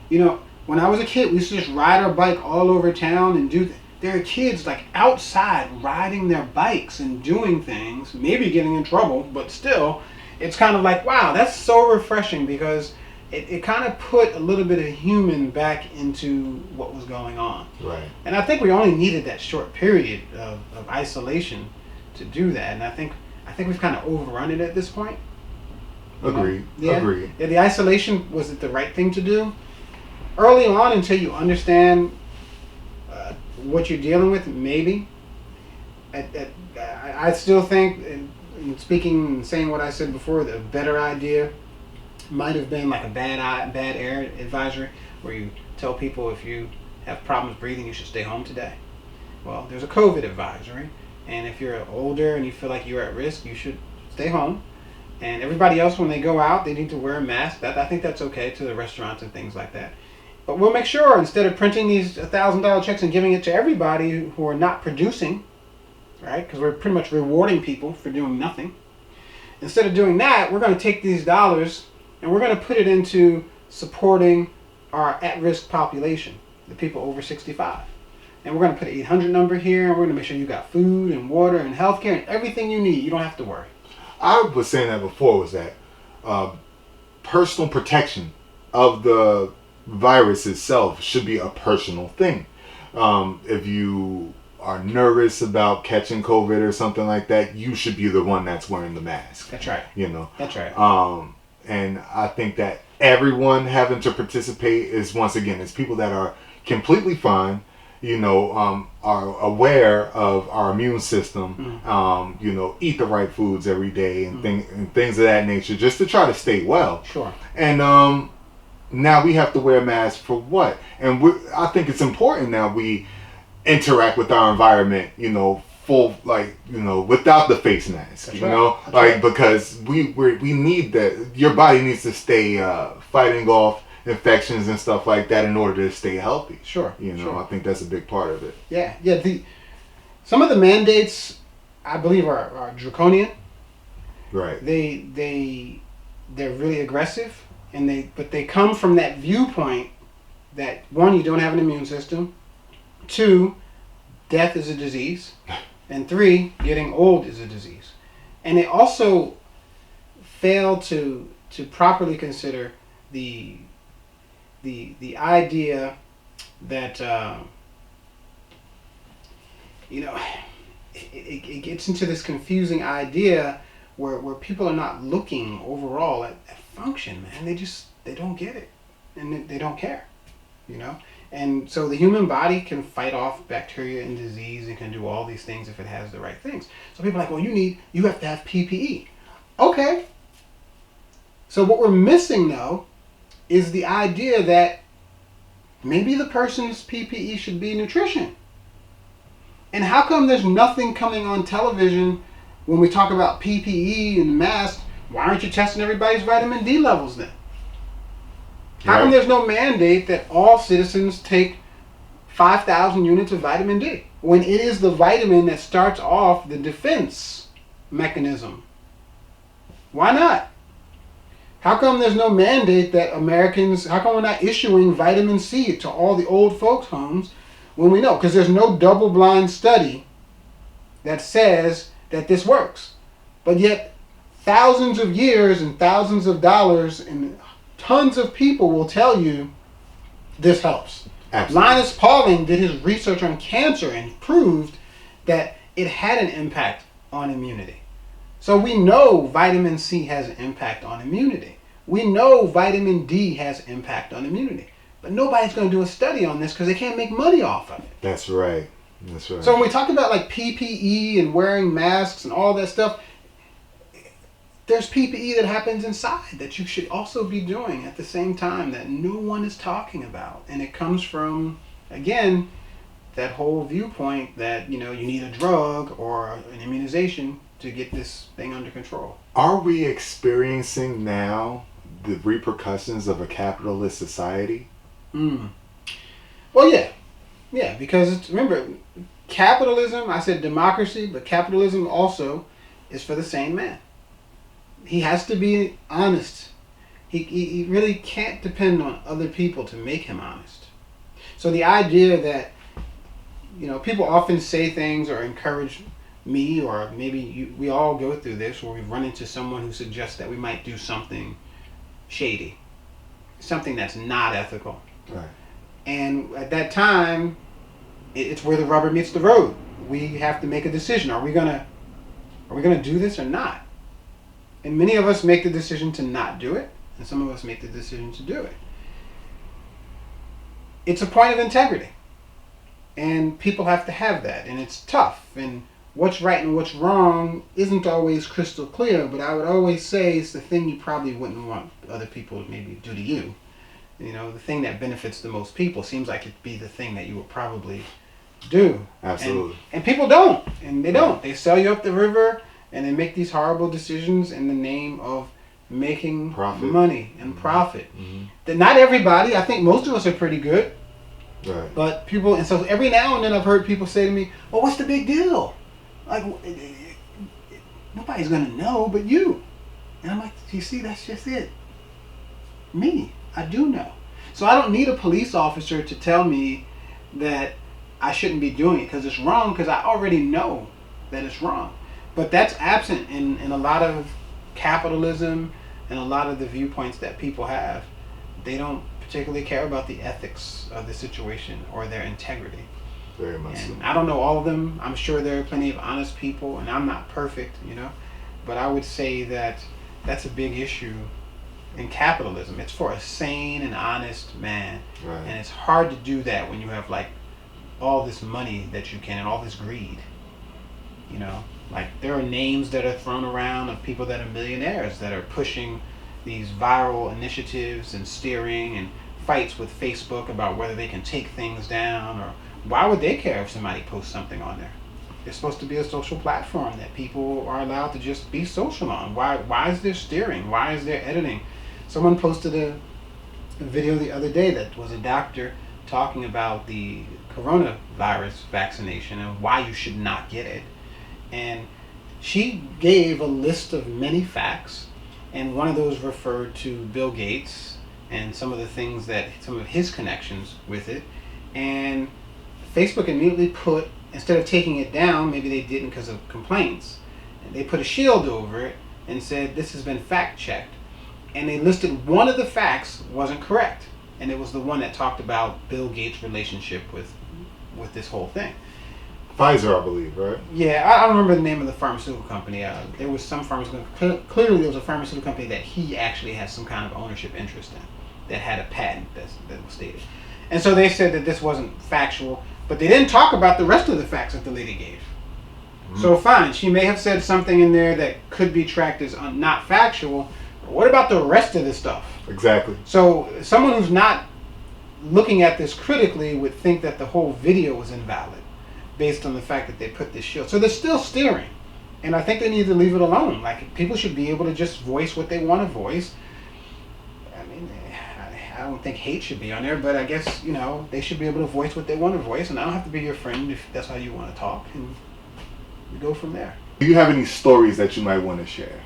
You know, when I was a kid, we used to just ride our bike all over town and do. There are kids like outside riding their bikes and doing things, maybe getting in trouble, but still, it's kind of like, wow, that's so refreshing, because it kind of put a little bit of human back into what was going on. Right. And I think we only needed that short period of isolation to do that. And I think we've kind of overrun it at this point. Agreed. Yeah. Agreed. Yeah, the isolation, was it the right thing to do? Early on, until you understand what you're dealing with, maybe. I still think, in speaking and saying what I said before, the better idea might have been like a bad air advisory, where you tell people if you have problems breathing, you should stay home today. Well, there's a COVID advisory, and if you're older and you feel like you're at risk, you should stay home. And everybody else, when they go out, they need to wear a mask. I think that's okay to the restaurants and things like that. But we'll make sure, instead of printing these $1,000 checks and giving it to everybody who are not producing, right? Because we're pretty much rewarding people for doing nothing. Instead of doing that, we're going to take these dollars and we're going to put it into supporting our at-risk population, the people over 65. And we're going to put an 800 number here, and we're going to make sure you got food and water and healthcare and everything you need. You don't have to worry. I was saying that before, was that personal protection of the virus itself should be a personal thing. If you are nervous about catching COVID or something like that, you should be the one that's wearing the mask. That's right. You know. That's right. And I think that everyone having to participate is, once again, it's people that are completely fine, you know, are aware of our immune system, you know, eat the right foods every day and things of that nature, just to try to stay well. Sure. And now we have to wear masks for what? And I think it's important now we interact with our environment, you know, full, like, you know, without the face mask. That's you right. know, That's like right. because we need that. Your body needs to stay fighting off infections and stuff like that in order to stay healthy. Sure. You know, Sure. I think that's a big part of it. Yeah. Some of the mandates, I believe, are draconian. Right. They're really aggressive, but they come from that viewpoint that, one, you don't have an immune system, two, death is a disease, and three, getting old is a disease. And they also fail to properly consider the idea that you know, it gets into this confusing idea where people are not looking overall at function, man. They don't get it, and they don't care, you know. And so the human body can fight off bacteria and disease and can do all these things if it has the right things. So people are like, well, you have to have PPE. Okay. So what we're missing, though, is the idea that maybe the person's PPE should be nutrition. And how come there's nothing coming on television when we talk about PPE and masks? Why aren't you testing everybody's vitamin D levels then? How come there's no mandate that all citizens take 5,000 units of vitamin D when it is the vitamin that starts off the defense mechanism? Why not? How come there's no mandate that how come we're not issuing vitamin C to all the old folks' homes when we know? Because there's no double-blind study that says that this works. But yet, thousands of years and thousands of dollars and tons of people will tell you this helps. Absolutely. Linus Pauling did his research on cancer and proved that it had an impact on immunity. So we know vitamin C has an impact on immunity. We know vitamin D has impact on immunity. But nobody's going to do a study on this because they can't make money off of it. That's right. That's right. So when we talk about like PPE and wearing masks and all that stuff, there's PPE that happens inside that you should also be doing at the same time that no one is talking about. And it comes from, again, that whole viewpoint that, you know, you need a drug or an immunization to get this thing under control. Are we experiencing now the repercussions of a capitalist society? Well, yeah. Yeah, because remember, capitalism, I said democracy, but capitalism also is for the sane man. He has to be honest. He really can't depend on other people to make him honest. So the idea that, you know, people often say things or encourage me, or maybe we all go through this, where we run into someone who suggests that we might do something shady, something that's not ethical. Right. And at that time, it's where the rubber meets the road. We have to make a decision. Are we gonna do this or not? And many of us make the decision to not do it, and some of us make the decision to do it. It's a point of integrity, and people have to have that, and it's tough. And what's right and what's wrong isn't always crystal clear, but I would always say it's the thing you probably wouldn't want other people to maybe do to you. the thing that benefits the most people seems like it'd be the thing that you would probably do. Absolutely. And people don't, and they don't. They sell you up the river, and they make these horrible decisions in the name of making money and profit. That not everybody. I think most of us are pretty good. Right. But people, and so every now and then I've heard people say to me, "Well, what's the big deal? Like, nobody's gonna know but you." And I'm like, "You see, that's just it. Me, I do know. So I don't need a police officer to tell me that I shouldn't be doing it because it's wrong, because I already know that it's wrong." But that's absent in a lot of capitalism and a lot of the viewpoints that people have. They don't particularly care about the ethics of the situation or their integrity. Very much so. And I don't know all of them. I'm sure there are plenty of honest people, and I'm not perfect, But I would say that that's a big issue in capitalism. It's for a sane and honest man. Right. And it's hard to do that when you have like all this money that you can and all this greed. Like there are names that are thrown around of people that are millionaires that are pushing these viral initiatives and steering and fights with Facebook about whether they can take things down, or why would they care if somebody posts something on there? It's supposed to be a social platform that people are allowed to just be social on. Why is there steering? Why is there editing? Someone posted a video the other day that was a doctor talking about the coronavirus vaccination and why you should not get it. And she gave a list of many facts, and one of those referred to Bill Gates and some of the things that, some of his connections with it. And Facebook immediately put, instead of taking it down, maybe they didn't because of complaints, they put a shield over it and said this has been fact checked. And they listed one of the facts wasn't correct, and it was the one that talked about Bill Gates' relationship with this whole thing. Pfizer, I believe, right? Yeah, I don't remember the name of the pharmaceutical company. There was some pharmaceutical, clearly there was a pharmaceutical company that he actually has some kind of ownership interest in, that had a patent that was stated. And so they said that this wasn't factual, but they didn't talk about the rest of the facts that the lady gave. So fine, she may have said something in there that could be tracked as not factual, but what about the rest of the stuff? Exactly. So someone who's not looking at this critically would think that the whole video was invalid based on the fact that they put this shield. So they're still steering, and I think they need to leave it alone. Like, people should be able to just voice what they want to voice. I mean, I don't think hate should be on there, but I guess, they should be able to voice what they want to voice, and I don't have to be your friend if that's how you want to talk, and we go from there. Do you have any stories that you might want to share?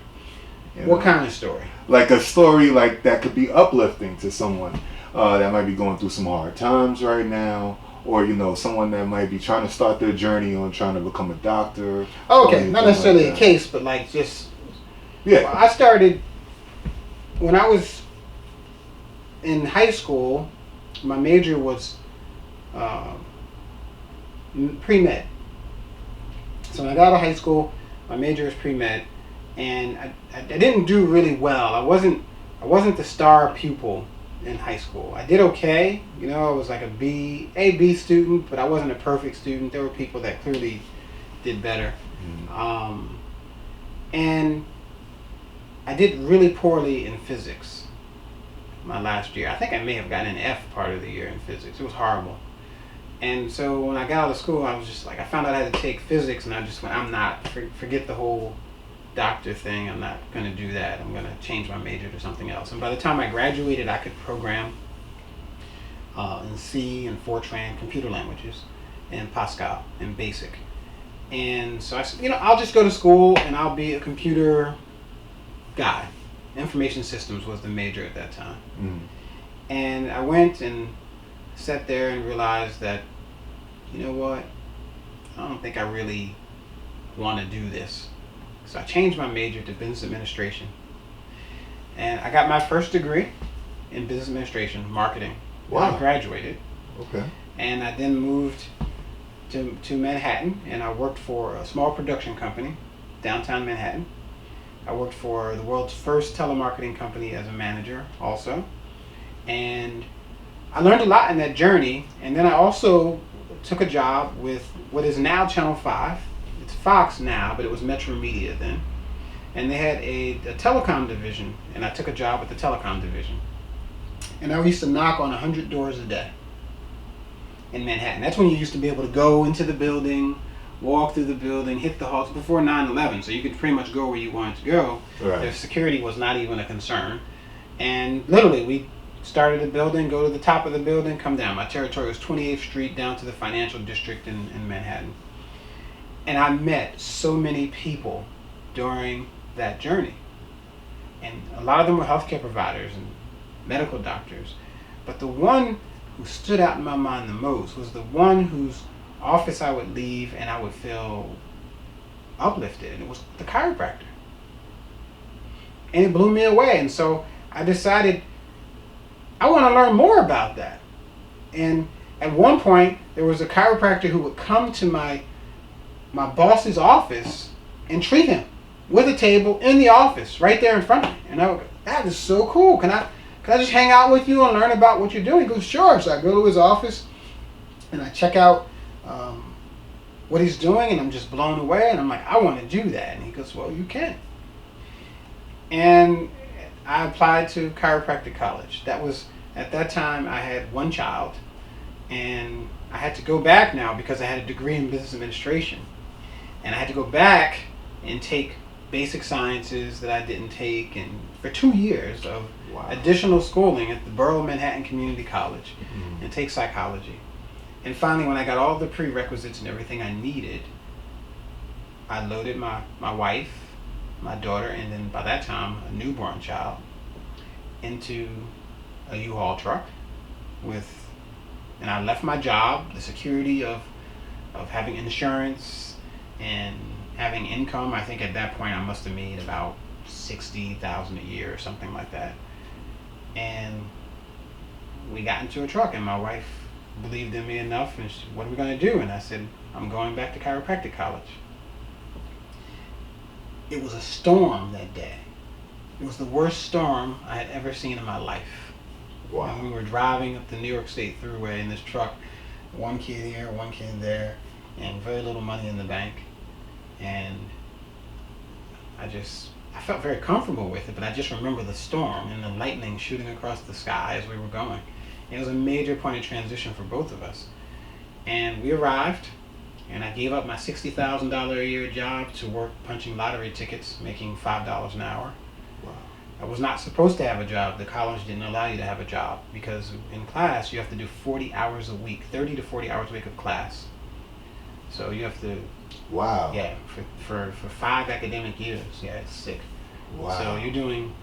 What kind of story? Like a story like that could be uplifting to someone that might be going through some hard times right now, or someone that might be trying to start their journey on trying to become a doctor. Okay, not necessarily a case, but like just I started when I was in high school. My major was pre-med. So when I got out of high school, my major was pre-med, and I didn't do really well. I wasn't the star pupil in high school. I did okay, I was like a B student, but I wasn't a perfect student. There were people that clearly did better. And I did really poorly in physics my last year. I think I may have gotten an F part of the year in physics. It was horrible. And so when I got out of school, I was just like, I found out I had to take physics, and I just went, forget the whole doctor thing. I'm not going to do that. I'm going to change my major to something else. And by the time I graduated, I could program in C and Fortran, computer languages, and Pascal and BASIC. And so I said, I'll just go to school and I'll be a computer guy. Information systems was the major at that time. And I went and sat there and realized that, I don't think I really want to do this. So I changed my major to business administration. And I got my first degree in business administration, marketing. Wow. I graduated. Okay. And I then moved to Manhattan, and I worked for a small production company, downtown Manhattan. I worked for the world's first telemarketing company as a manager also. And I learned a lot in that journey. And then I also took a job with what is now Channel 5. It's Fox now, but it was Metro Media then. And they had a telecom division, and I took a job at the telecom division. And I used to knock on 100 doors a day in Manhattan. That's when you used to be able to go into the building, walk through the building, hit the halls before 9/11, so you could pretty much go where you wanted to go. Right. The security was not even a concern. And literally, we started the building, go to the top of the building, come down. My territory was 28th Street down to the financial district in Manhattan. And I met so many people during that journey. And a lot of them were healthcare providers and medical doctors. But the one who stood out in my mind the most was the one whose office I would leave and I would feel uplifted. And it was the chiropractor. And it blew me away. And so I decided I want to learn more about that. And at one point, there was a chiropractor who would come to my boss's office and treat him with a table in the office right there in front of me. And I would go, that is so cool. Can I just hang out with you and learn about what you're doing? He goes, sure. So I go to his office and I check out what he's doing, and I'm just blown away. And I'm like, I want to do that. And he goes, well, you can. And I applied to chiropractic college. That was, at that time, I had one child, and I had to go back now because I had a degree in business administration. And I had to go back and take basic sciences that I didn't take, and for 2 years of additional schooling at the Borough Manhattan Community College, and take psychology. And finally, when I got all the prerequisites and everything I needed, I loaded my wife, my daughter, and then by that time, a newborn child, into a U-Haul truck and I left my job, the security of having insurance and having income. I think at that point I must have made about $60,000 a year or something like that. And we got into a truck, and my wife believed in me enough, and she said, what are we going to do? And I said, I'm going back to chiropractic college. It was a storm that day. It was the worst storm I had ever seen in my life. Wow. And we were driving up the New York State Thruway in this truck, one kid here, one kid there, and very little money in the bank. And I felt very comfortable with it, but I just remember the storm and the lightning shooting across the sky as we were going. It was a major point of transition for both of us. And we arrived, and I gave up my $60,000 a year job to work punching lottery tickets, making $5 an hour. Wow. I was not supposed to have a job. The college didn't allow you to have a job because in class you have to do 40 hours a week, 30 to 40 hours a week of class. So you have to, wow. Yeah, for 5 academic years. Yeah, it's sick. Wow. So you're doing,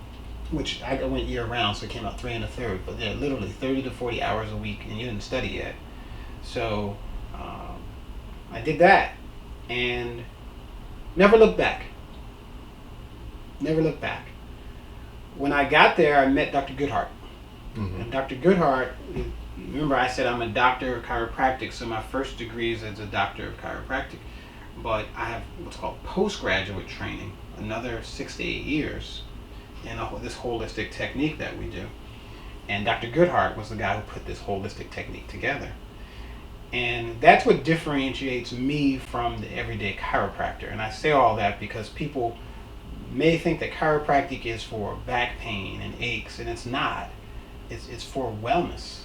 which I went year round, so it came out 3 1/3, but they're literally 30 to 40 hours a week, and you didn't study yet. So I did that and never looked back. Never looked back. When I got there, I met Dr. Goodhart. And Dr. Goodhart, remember I said I'm a doctor of chiropractic, so my first degree is as a doctor of chiropractic, but I have what's called postgraduate training, another 6 to 8 years in this holistic technique that we do. And Dr. Goodhart was the guy who put this holistic technique together. And that's what differentiates me from the everyday chiropractor. And I say all that because people may think that chiropractic is for back pain and aches, and it's not. It's for wellness,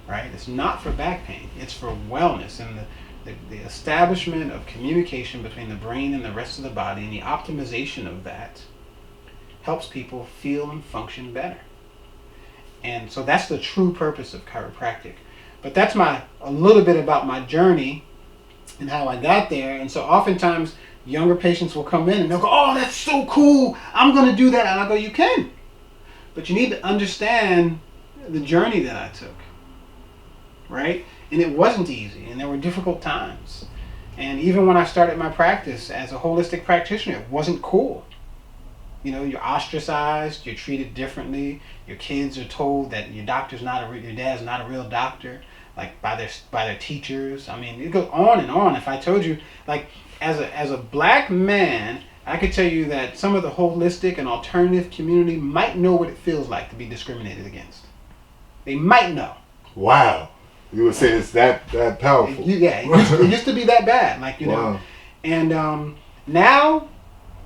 right? It's not for back pain. It's for wellness, and the establishment of communication between the brain and the rest of the body, and the optimization of that helps people feel and function better. And so that's the true purpose of chiropractic. But that's a little bit about my journey and how I got there. And so oftentimes younger patients will come in and they'll go, oh, that's so cool, I'm going to do that. And I go, you can. But you need to understand the journey that I took, right? And it wasn't easy, and there were difficult times. And even when I started my practice as a holistic practitioner, it wasn't cool. You know, you're ostracized, you're treated differently. Your kids are told that your dad's not a real doctor, like by their teachers. I mean, it goes on and on. If I told you, like, as a black man, I could tell you that some of the holistic and alternative community might know what it feels like to be discriminated against. They might know. Wow. You would say it's that powerful. It used to be that bad. Like, you know. And now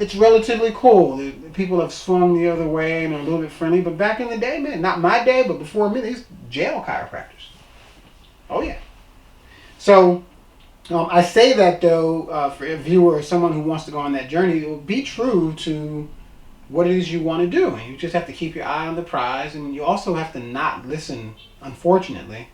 it's relatively cool. People have swung the other way and are a little bit friendly. But back in the day, man, not my day, but before me, these jail chiropractors. Oh yeah. So I say that though for a viewer or someone who wants to go on that journey, be true to what it is you want to do. And you just have to keep your eye on the prize, and you also have to not listen, unfortunately,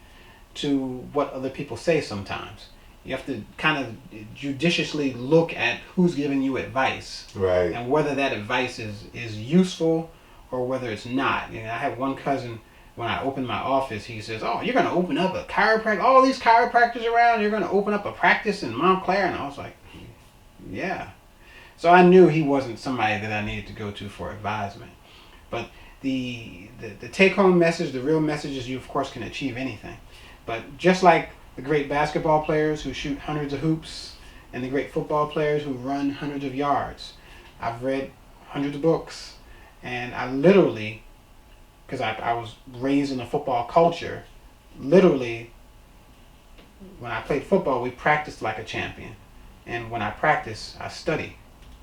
to what other people say sometimes. You have to kind of judiciously look at who's giving you advice, Right. and whether that advice is useful or whether it's not. You know, I had one cousin, when I opened my office, he says, "Oh, you're going to open up a chiropractor? All these chiropractors around, you're going to open up a practice in Montclair?" And I was like, yeah. So I knew he wasn't somebody that I needed to go to for advisement. But the take-home message, the real message is you, of course, can achieve anything. But just like the great basketball players who shoot hundreds of hoops and the great football players who run hundreds of yards, I've read hundreds of books. And I literally, because I was raised in a football culture, literally, when I played football, we practiced like a champion. And when I practice, I study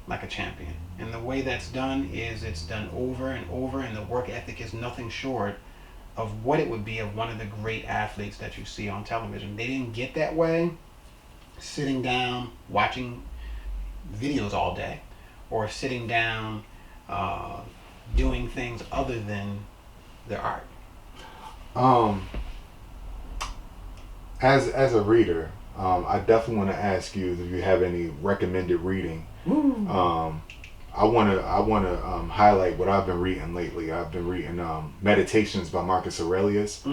like a champion. And the way that's done is it's done over and over, and the work ethic is nothing short of what it would be of one of the great athletes that you see on television. They didn't get that way sitting down watching videos all day, or sitting down doing things other than their art. As a reader, I definitely want to ask you if you have any recommended reading. I want to highlight what I've been reading lately. I've been reading Meditations by Marcus Aurelius.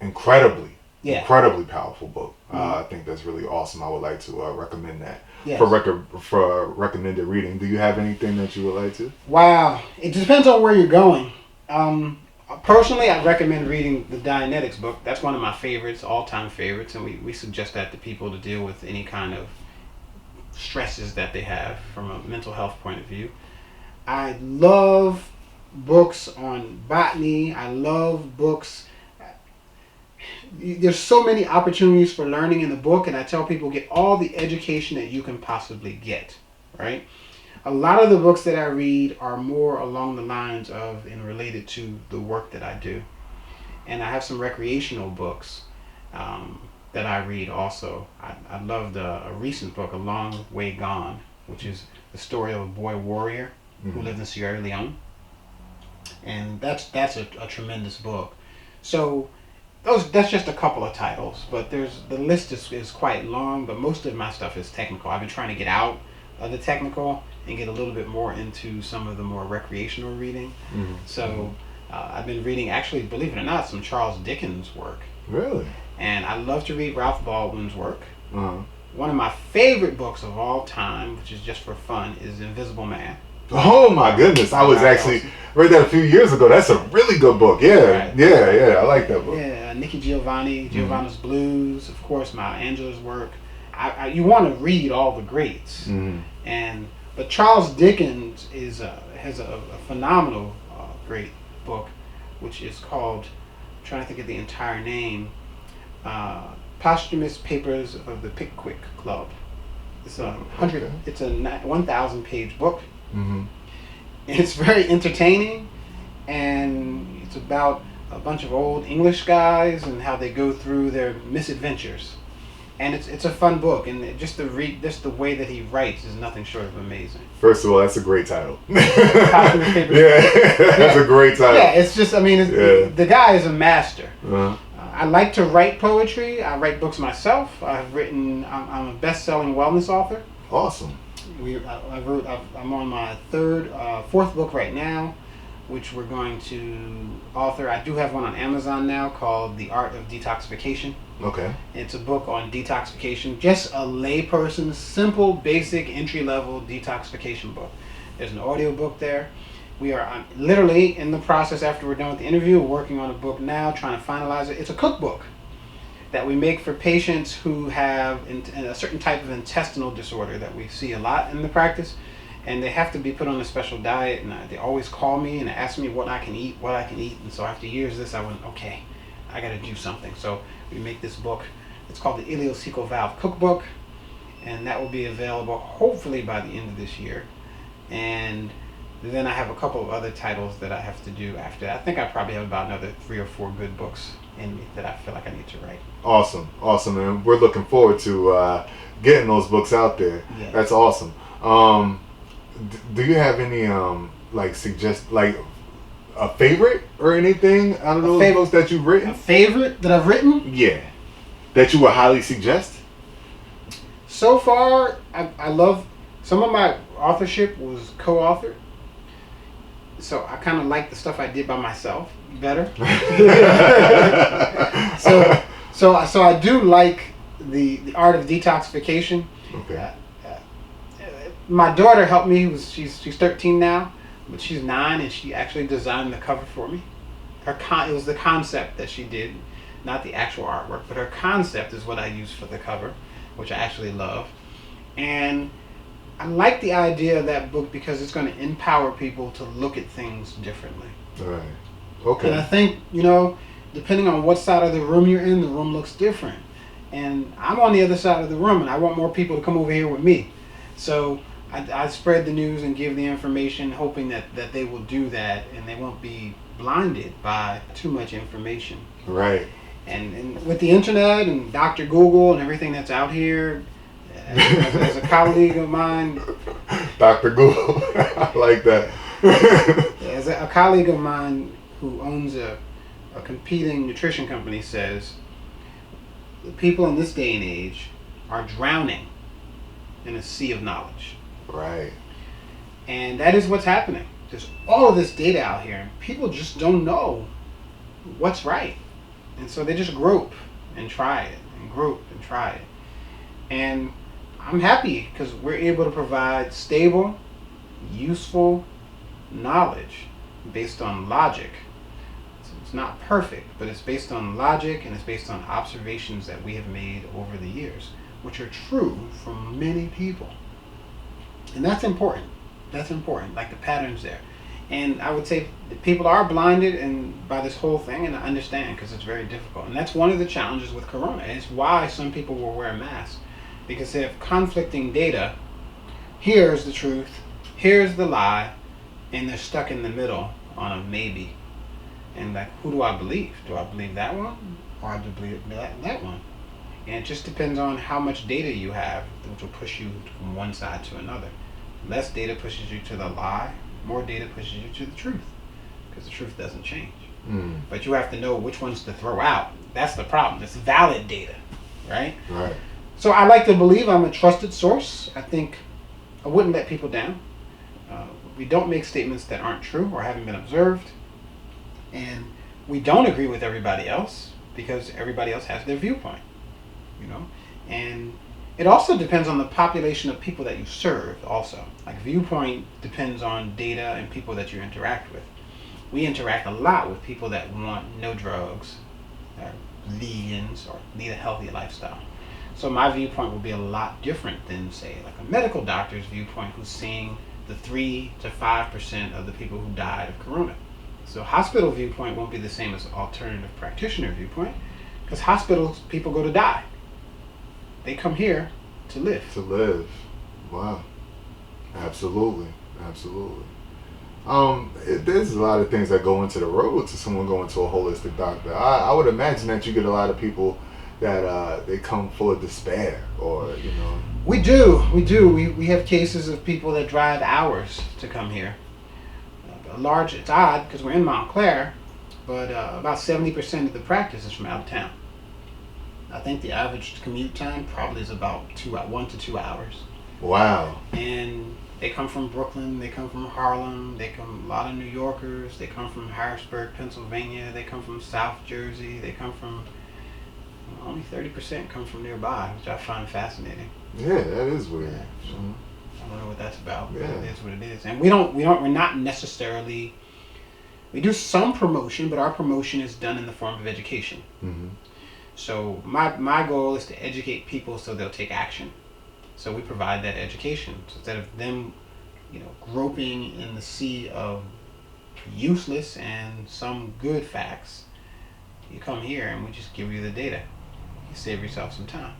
Incredibly powerful book. I think that's really awesome. I would like to recommend that for recommended reading. Do you have anything that you would like to? Wow, it depends on where you're going. Personally, I recommend reading the Dianetics book. That's one of my favorites, all-time favorites, and we suggest that to people to deal with any kind of stresses that they have from a mental health point of view. I love books on botany. I love books. There's so many opportunities for learning in the book, and I tell people get all the education that you can possibly get, right? A lot of the books that I read are more along the lines of and related to the work that I do. And I have some recreational books that I read also. I loved a recent book, A Long Way Gone, which is the story of a boy warrior who lived in Sierra Leone. And that's a tremendous book. So that's just a couple of titles, but the list is quite long, but most of my stuff is technical. I've been trying to get out of the technical and get a little bit more into some of the more recreational reading. So I've been reading, actually, believe it or not, some Charles Dickens work. Really? And I love to read Ralph Baldwin's work. One of my favorite books of all time, which is just for fun, is Invisible Man. Oh my goodness! I was actually read that a few years ago. That's a really good book. Yeah, right. yeah. I like that book. Yeah, Nikki Giovanni's Blues, of course, Maya Angelou's work. You want to read all the greats, but Charles Dickens has a phenomenal great book, which is called, I'm trying to think of the entire name, Posthumous Papers of the Pickwick Club. It's a 1,000-page book. It's very entertaining, and it's about a bunch of old English guys and how they go through their misadventures. And it's a fun book, and just the way that he writes is nothing short of amazing. First of all, that's a great title. That's a great title. Yeah, it's just, the guy is a master. I like to write poetry. I write books myself. I'm a best-selling wellness author. Awesome. I'm on my fourth book right now, which we're going to author. I do have one on Amazon now called The Art of Detoxification. Okay. It's a book on detoxification, just a layperson's simple, basic, entry-level detoxification book. There's an audio book there. We are literally in the process, after we're done with the interview, working on a book now, trying to finalize it. It's a cookbook that we make for patients who have a certain type of intestinal disorder that we see a lot in the practice, and they have to be put on a special diet, and they always call me and ask me what I can eat, and so after years of this, I went, okay, I got to do something. So we make this book. It's called the Ileocecal Valve Cookbook, and that will be available hopefully by the end of this year. And then I have a couple of other titles that I have to do after that. I think I probably have about another 3 or 4 good books in me that I feel like I need to write. Awesome, and we're looking forward to getting those books out there. Yeah. That's awesome. Do you have any like a favorite or anything out of those books that you've written? A favorite that I've written? Yeah, that you would highly suggest. So far, I love some of my authorship was co-authored. So I kind of like the stuff I did by myself better. so I do like the art of detoxification. Okay. My daughter helped me. She's 13 now, but she's 9, and she actually designed the cover for me. It was the concept that she did, not the actual artwork, but her concept is what I use for the cover, which I actually love. And I like the idea of that book because it's going to empower people to look at things differently. Right. Okay. And I think, depending on what side of the room you're in, the room looks different. And I'm on the other side of the room, and I want more people to come over here with me. So I spread the news and give the information, hoping that they will do that, and they won't be blinded by too much information. Right. And with the internet and Dr. Google and everything that's out here, as a colleague of mine, Dr. Google, I like that. As a colleague of mine who owns a competing nutrition company says, the people in this day and age are drowning in a sea of knowledge. Right. And that is what's happening. There's all of this data out here, and people just don't know what's right. And so they just grope and try it, and grope and try it. And I'm happy because we're able to provide stable, useful knowledge based on logic. It's not perfect, but it's based on logic, and it's based on observations that we have made over the years, which are true from many people. And that's important. That's important, like the patterns there. And I would say that people are blinded by this whole thing, and I understand because it's very difficult. And that's one of the challenges with Corona. It's why some people will wear masks, because they have conflicting data. Here's the truth, here's the lie, and they're stuck in the middle on a maybe. And like, who do I believe? Do I believe that one, or do I believe that one? And it just depends on how much data you have, which will push you from one side to another. Less data pushes you to the lie, more data pushes you to the truth, because the truth doesn't change. But you have to know which ones to throw out. That's the problem. It's valid data, right? Right. So I like to believe I'm a trusted source. I think I wouldn't let people down. We don't make statements that aren't true or haven't been observed. And we don't agree with everybody else because everybody else has their viewpoint, And it also depends on the population of people that you serve also. Like viewpoint depends on data and people that you interact with. We interact a lot with people that want no drugs, are vegans, or need a healthy lifestyle. So my viewpoint will be a lot different than, say, like a medical doctor's viewpoint who's seeing the 3 to 5% of the people who died of corona. So hospital viewpoint won't be the same as alternative practitioner viewpoint, because hospitals, people go to die. They come here to live. To live. Wow. Absolutely. There's a lot of things that go into the road to someone going to a holistic doctor. I would imagine that you get a lot of people that they come full of despair, or We do. We have cases of people that drive hours to come here. It's odd because we're in Montclair, but about 70% of the practice is from out of town. I think the average commute time probably is about 1 to 2 hours. Wow. And they come from Brooklyn, they come from Harlem, a lot of New Yorkers, they come from Harrisburg, Pennsylvania, they come from South Jersey, they come from, only 30% come from nearby, which I find fascinating. Yeah, that is weird. Yeah, so I don't know what that's about, but yeah. It is what it is. And we're not necessarily, we do some promotion, but our promotion is done in the form of education. Mm-hmm. So my goal is to educate people so they'll take action. So we provide that education. So instead of them, groping in the sea of useless and some good facts, you come here and we just give you the data. You save yourself some time.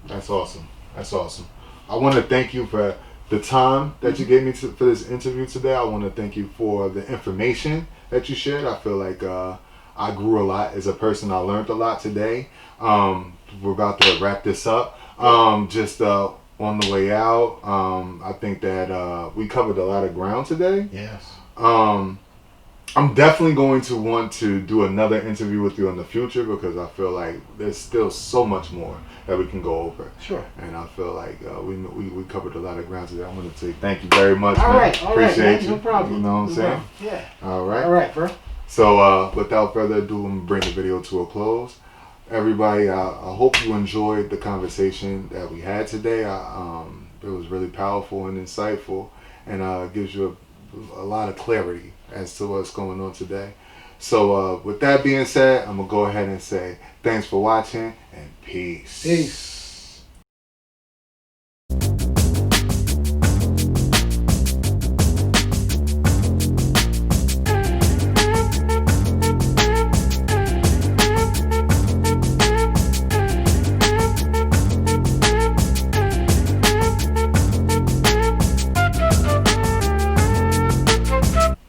That's awesome. That's awesome. I want to thank you for the time that you gave me for this interview today. I want to thank you for the information that you shared. I feel like I grew a lot as a person. I learned a lot today. We're about to wrap this up. Just on the way out, I think that we covered a lot of ground today. Yes. I'm definitely going to want to do another interview with you in the future because I feel like there's still so much more that we can go over. Sure. And I feel like we covered a lot of ground today. I want to say thank you very much, All man. right, all Appreciate right, man. you. No problem. You know what I'm saying? Yeah. All right. All right, bro. So without further ado, I'm going to bring the video to a close. Everybody, I hope you enjoyed the conversation that we had today. It was really powerful and insightful, and gives you a lot of clarity as to what's going on today. So with that being said, I'm going to go ahead and say thanks for watching and peace. Peace.